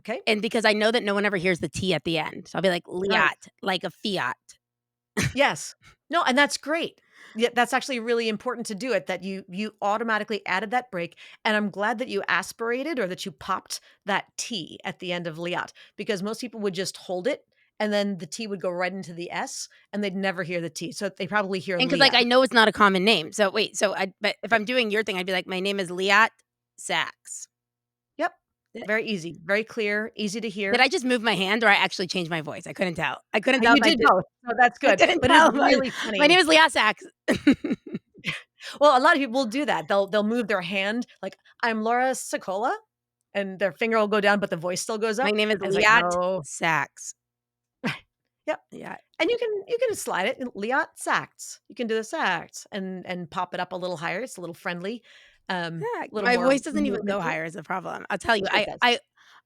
Okay. and because I know that no one ever hears the T at the end, so I'll be like, Right. "Liat," like a Fiat. Yes. No, and that's great. Yeah, that's actually really important to do it, that you automatically added that break, and I'm glad that you aspirated or that you popped that T at the end of Liat, because most people would just hold it, and then the T would go right into the S, and they'd never hear the T, so they probably hear And because like, Liat. I know it's not a common name. So wait, but if Right. I'm doing your thing, I'd be like, "My name is Liat Sachs." Yep. Did Very easy, very clear, easy to did hear. I just move my hand or I actually changed my voice? I couldn't tell. I couldn't tell You if I did did. both, so that's I good, couldn't but it's tell if I really my funny. name is Liat Sachs. Well, a lot of people will do that. They'll move their hand like, "I'm Laura Sokola," and their finger will go down, but the voice still goes My up, name is and it's like, Liat "No." Sachs. Yep. Yeah. And you can slide it, Liat Sacts. You can do the Sacts and pop it up a little higher. It's a little friendly, Yeah, a little my more voice doesn't even movement go to it. higher is the problem. I'll tell you, Sure it does.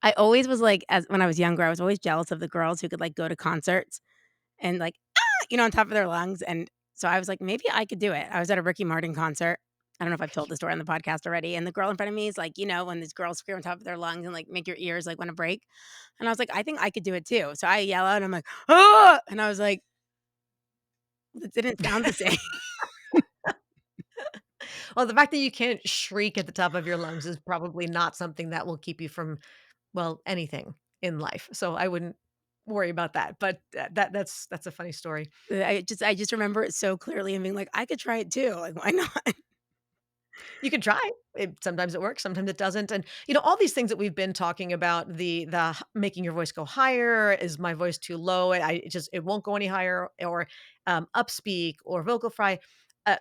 I always was like, as when I was younger, I was always jealous of the girls who could like go to concerts and like, on top of their lungs. And so I was like, maybe I could do it. I was at a Ricky Martin concert. I don't know if I've told the story on the podcast already. And the girl in front of me is like, when these girls scream on top of their lungs and like make your ears like want to break. And I was like, I think I could do it too. So I yell out and I'm like, oh, and I was like, it didn't sound the same. Well, the fact that you can't shriek at the top of your lungs is probably not something that will keep you from, well, anything in life. So I wouldn't worry about that. But that's a funny story. I just remember it so clearly and being like, I could try it too. Like, why not? You can try. Sometimes it works, sometimes it doesn't, and, all these things that we've been talking about, making your voice go higher, is my voice too low? It won't go any higher, or, upspeak or vocal fry.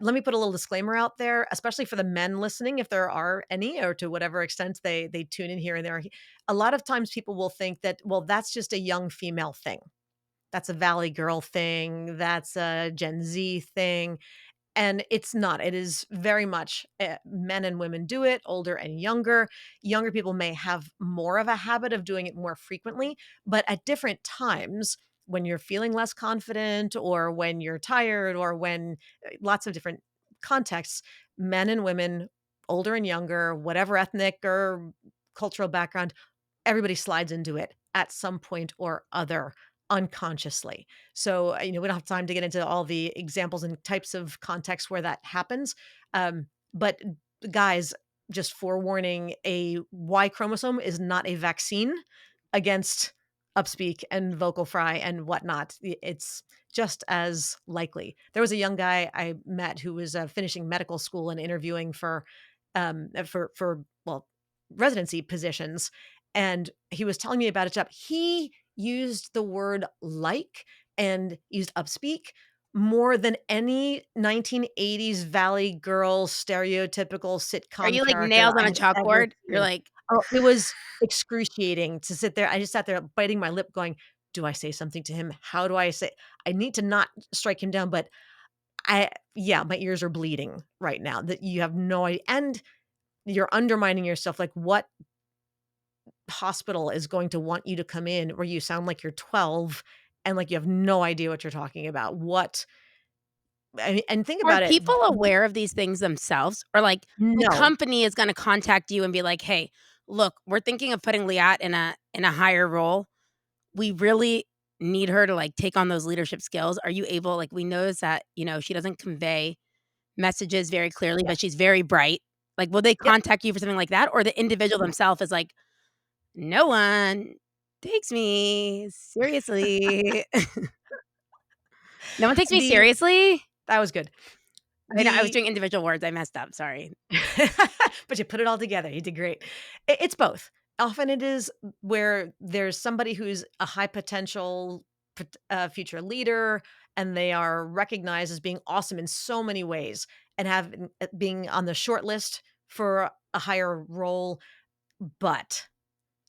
Let me put a little disclaimer out there, especially for the men listening, if there are any, or to whatever extent they tune in here and there. A lot of times people will think that, well, that's just a young female thing. that's a Valley Girl thing, that's a Gen Z thing, and it's not. It is very much, men and women do it, older and younger. Younger people may have more of a habit of doing it more frequently, but at different times, when you're feeling less confident or when you're tired or when lots of different contexts, men and women, older and younger, whatever ethnic or cultural background, everybody slides into it at some point or other unconsciously. So, we don't have time to get into all the examples and types of contexts where that happens. But guys, just forewarning, a Y chromosome is not a vaccine against upspeak and vocal fry and whatnot. It's just as likely. There was a young guy I met who was finishing medical school and interviewing for well, residency positions, and he was telling me about a job. He used the word like and used upspeak more than any 1980s Valley Girl stereotypical Are sitcom you like character nails on I a have ever chalkboard? You're seen. like, Oh, it was excruciating to sit there. I just sat there biting my lip going, "Do I say something to him? How do I say?" I need to not strike him down, but yeah, my ears are bleeding right now that you have no idea, and you're undermining yourself. Like, what hospital is going to want you to come in where you sound like you're 12 and like you have no idea what you're talking about? What I mean, and think are about it. people aware of these things themselves? Or like the No. company is gonna contact you and be like, "Hey, look, we're thinking of putting Liat in a higher role. We really need her to like take on those leadership skills." Are you able, like, we notice that, she doesn't convey messages very clearly, Yeah. but she's very bright. Like, will they Yep. contact you for something like that? Or the individual No. themselves is like, "No one takes me seriously." No one takes me The seriously? That was good. I know, I was The doing individual words, I messed up, sorry. but you put it all together. You did great. It's both. Often it is where there's somebody who's a high potential future leader, and they are recognized as being awesome in so many ways, and have being on the short list for a higher role, but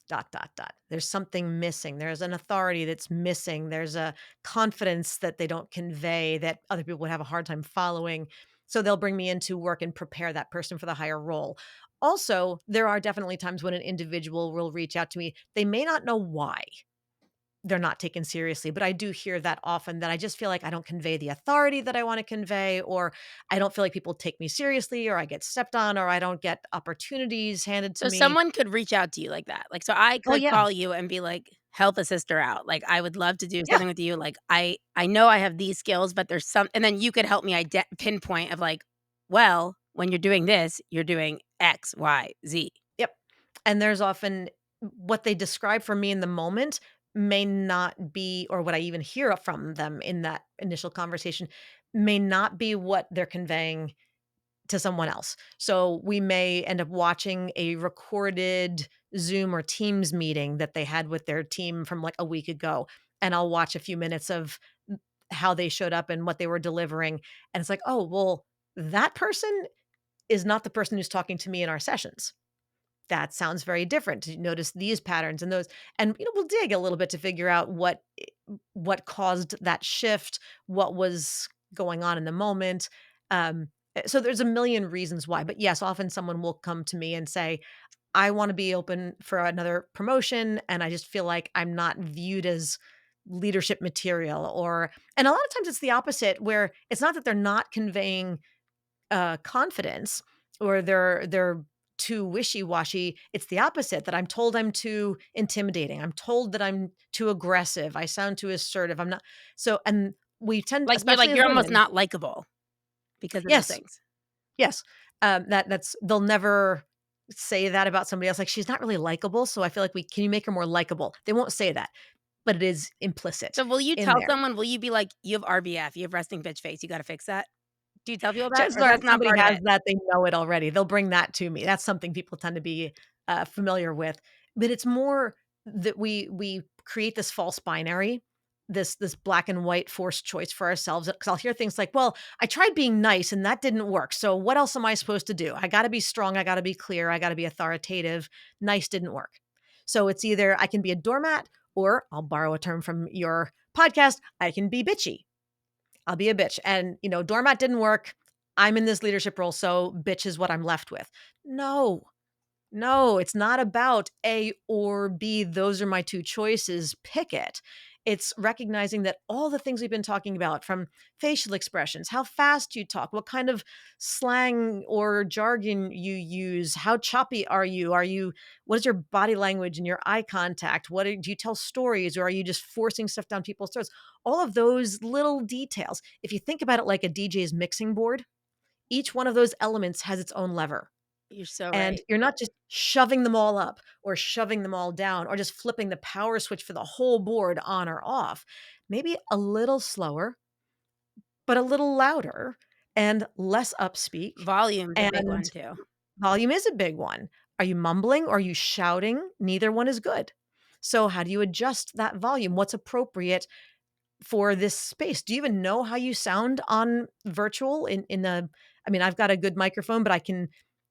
dot dot dot. There's something missing. There's an authority that's missing. There's a confidence that they don't convey that other people would have a hard time following. So they'll bring me in to work and prepare that person for the higher role. Also, there are definitely times when an individual will reach out to me. They may not know why they're not taken seriously, but I do hear that often, that I just feel like I don't convey the authority that I want to convey, or I don't feel like people take me seriously, or I get stepped on, or I don't get opportunities handed to So me. someone could reach out to you like that. Like, so I Oh could yeah. call you and be like, "Help a sister out." Like, I would love to do Yeah. something with you. Like, I know I have these skills, but there's some, and then you could help me pinpoint of like, well, when you're doing this, you're doing X, Y, Z. Yep. And there's often what they describe for me in the moment may not be, or what I even hear from them in that initial conversation may not be what they're conveying to someone else. So we may end up watching a recorded Zoom or Teams meeting that they had with their team from like a week ago. And I'll watch a few minutes of how they showed up and what they were delivering. And it's like, oh, well, that person is not the person who's talking to me in our sessions. That sounds very different. You notice these patterns and those, and we'll dig a little bit to figure out what caused that shift, what was going on in the moment. So there's a million reasons why, but yes, often someone will come to me and say, "I want to be open for another promotion, and I just feel like I'm not viewed as leadership material." And a lot of times it's the opposite, where it's not that they're not conveying confidence, or they're too wishy-washy. It's the opposite, that I'm told I'm too intimidating. I'm told that I'm too aggressive. I sound too assertive. I'm not. So, and we tend, Like, especially as you're almost women. not likable because of those Yes, things. yes. That's they'll never say that about somebody else. Like, she's not really likable, so I feel like we can you make her more likable? They won't say that, but it is implicit So will you in tell there. someone, will you be like, "You have RBF, you have resting bitch face, you gotta fix that?" Do you tell people that, Chances or are if that's not somebody part of has it? that, they know it already. They'll bring that to me. That's something people tend to be, familiar with. But it's more that we create this false binary, this black and white forced choice for ourselves. Because 'Cause I'll hear things like, "Well, I tried being nice and that didn't work. So what else am I supposed to do? I gotta be strong, I gotta be clear, I gotta be authoritative. Nice didn't work." So it's either I can be a doormat, Or I'll borrow a term from your podcast, I can be bitchy. I'll be a bitch. And, doormat didn't work. I'm in this leadership role, so bitch is what I'm left with. No, no, it's not about A or B. Those are my two choices. Pick it. It's recognizing that all the things we've been talking about, from facial expressions, how fast you talk, what kind of slang or jargon you use, how choppy are you? What is your body language and your eye contact? Do you tell stories, or are you just forcing stuff down people's throats? All of those little details. If you think about it like a DJ's mixing board, each one of those elements has its own lever. You're so And right. you're not just shoving them all up or shoving them all down or just flipping the power switch for the whole board on or off. Maybe a little slower, but a little louder and less upspeak. Volume's a big And one too. volume is a big one. Are you mumbling or are you shouting? Neither one is good. So, how do you adjust that volume? What's appropriate for this space? Do you even know how you sound on virtual in a I mean, I've got a good microphone, but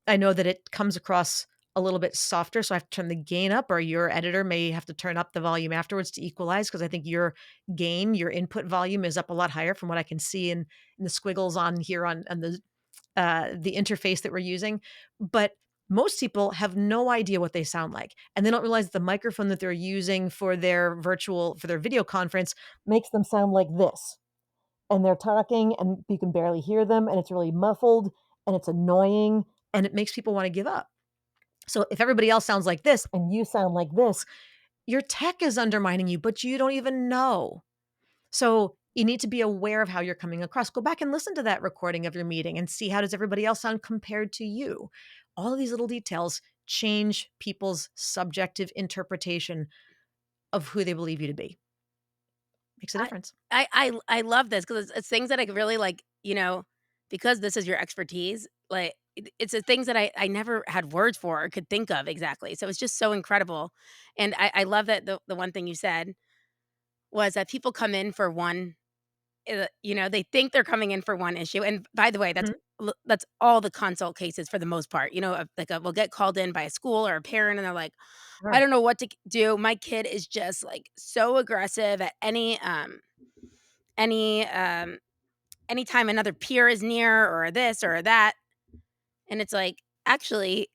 I know that it comes across a little bit softer, so I have to turn the gain up, or your editor may have to turn up the volume afterwards to equalize, because I think your gain, your input volume is up a lot higher from what I can see in the squiggles on here on the interface that we're using. But most people have no idea what they sound like, and they don't realize the microphone that they're using for their video conference makes them sound like this. And they're talking and you can barely hear them, and it's really muffled and it's annoying and it makes people want to give up. So if everybody else sounds like this and you sound like this, your tech is undermining you, but you don't even know. So you need to be aware of how you're coming across. Go back and listen to that recording of your meeting and see, how does everybody else sound compared to you? All of these little details change people's subjective interpretation of who they believe you to be. Makes a I difference. I love this because it's things that I could really like, because this is your expertise, like it's the things that I never had words for or could think of exactly. So it's just so incredible. And I love that the one thing you said was that people come in for one, they think they're coming in for one issue. And by the way, Mhm. that's all the consult cases for the most part. We'll get called in by a school or a parent and they're like, I Sure. don't know what to do. My kid is just like so aggressive at any anytime another peer is near or this or that. And it's like, actually,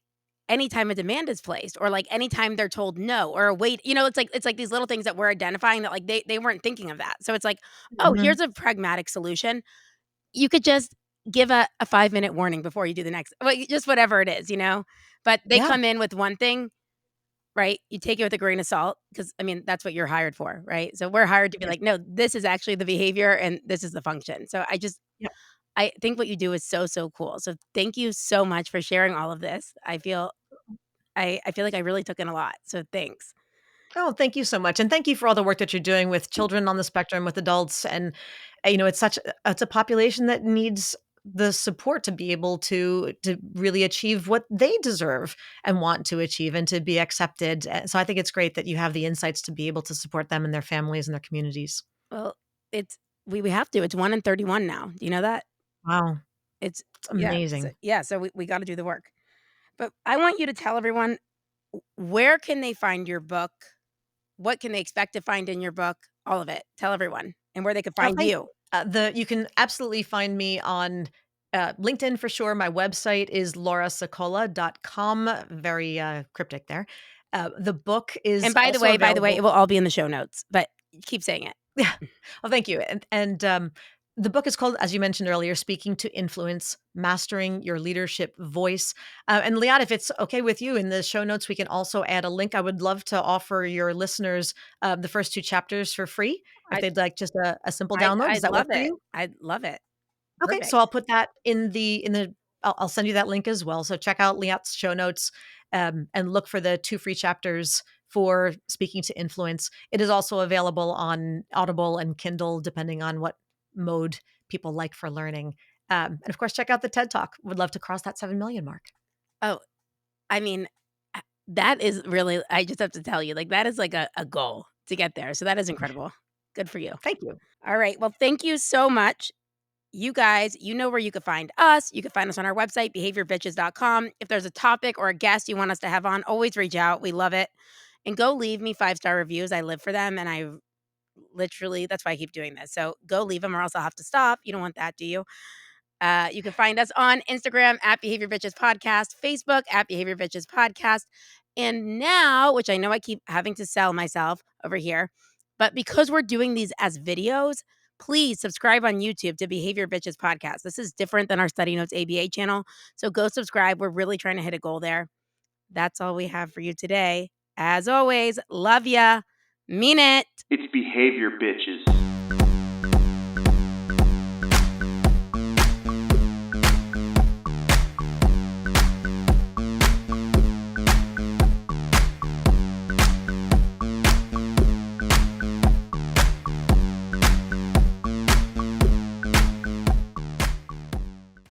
anytime a demand is placed or like anytime they're told no or wait, it's like these little things that we're identifying that like they weren't thinking of that. So it's like, oh, Mhm. here's a pragmatic solution. You could just give a 5-minute warning before you do the next, well, just whatever it is, but they Yeah. come in with one thing. Right? You take it with a grain of salt because, I mean, that's what you're hired for, right? So we're hired to be Yes. like, "No, this is actually the behavior and this is the function." So Yeah. I think what you do is so, so cool. So thank you so much for sharing all of this. I feel like I really took in a lot. So thanks. Oh, thank you so much, and thank you for all the work that you're doing with children on the spectrum, with adults, and it's a population that needs the support to be able to really achieve what they deserve and want to achieve, and to be accepted. So I think it's great that you have the insights to be able to support them and their families and their communities. Well, it's we have to. It's 1 in 31 now. Do you know that? Wow, It's it's yeah. So, amazing. yeah, so we gotta do the work. But I want you to tell everyone, where can they find your book? What can they expect to find in your book? All of it. Tell everyone and where they could Oh, find thank you. you can absolutely find me on, LinkedIn for sure. My website is laurasacola.com, very, cryptic there. The book And is by the also way by the way, available. it will all be in the show notes, but keep saying it. Yeah. Well, thank you. And the book is called, as you mentioned earlier, Speaking to Influence: Mastering Your Leadership Voice. And Liat, if it's okay with you, in the show notes, we can also add a link. I would love to offer your listeners the first two chapters for free if I they'd like just a simple I download. Does I'd that work love for it. you? I'd love it. Okay, so Perfect. I'll put that in the I'll send you that link as well. So check out Liat's show notes, and look for the two free chapters for Speaking to Influence. It is also available on Audible and Kindle, depending on what mode people like for learning. And of course, check out the TED Talk. Would love to cross that 7 million mark. Oh, I mean, that is really, I just have to tell you, like, that is like a goal to get there, so that is incredible. Good for you. Thank you. Alright, well, thank you so much. You guys, you know where you can find us. You can find us on our website, behaviorbitches.com. If there's a topic or a guest you want us to have on, always reach out. We love it. And go leave me 5-star reviews. I live for them, and I literally, that's why I keep doing this. So go leave them or else I'll have to stop. You don't want that, do you? You can find us on Instagram at Behavior Bitches Podcast, Facebook at Behavior Bitches Podcast. And now, which I know I keep having to sell myself over here, but because we're doing these as videos, please subscribe on YouTube to Behavior Bitches Podcast. This is different than our Study Notes ABA channel. So go subscribe. We're really trying to hit a goal there. That's all we have for you today. As always, love ya. Mean it. It's Behavior Bitches.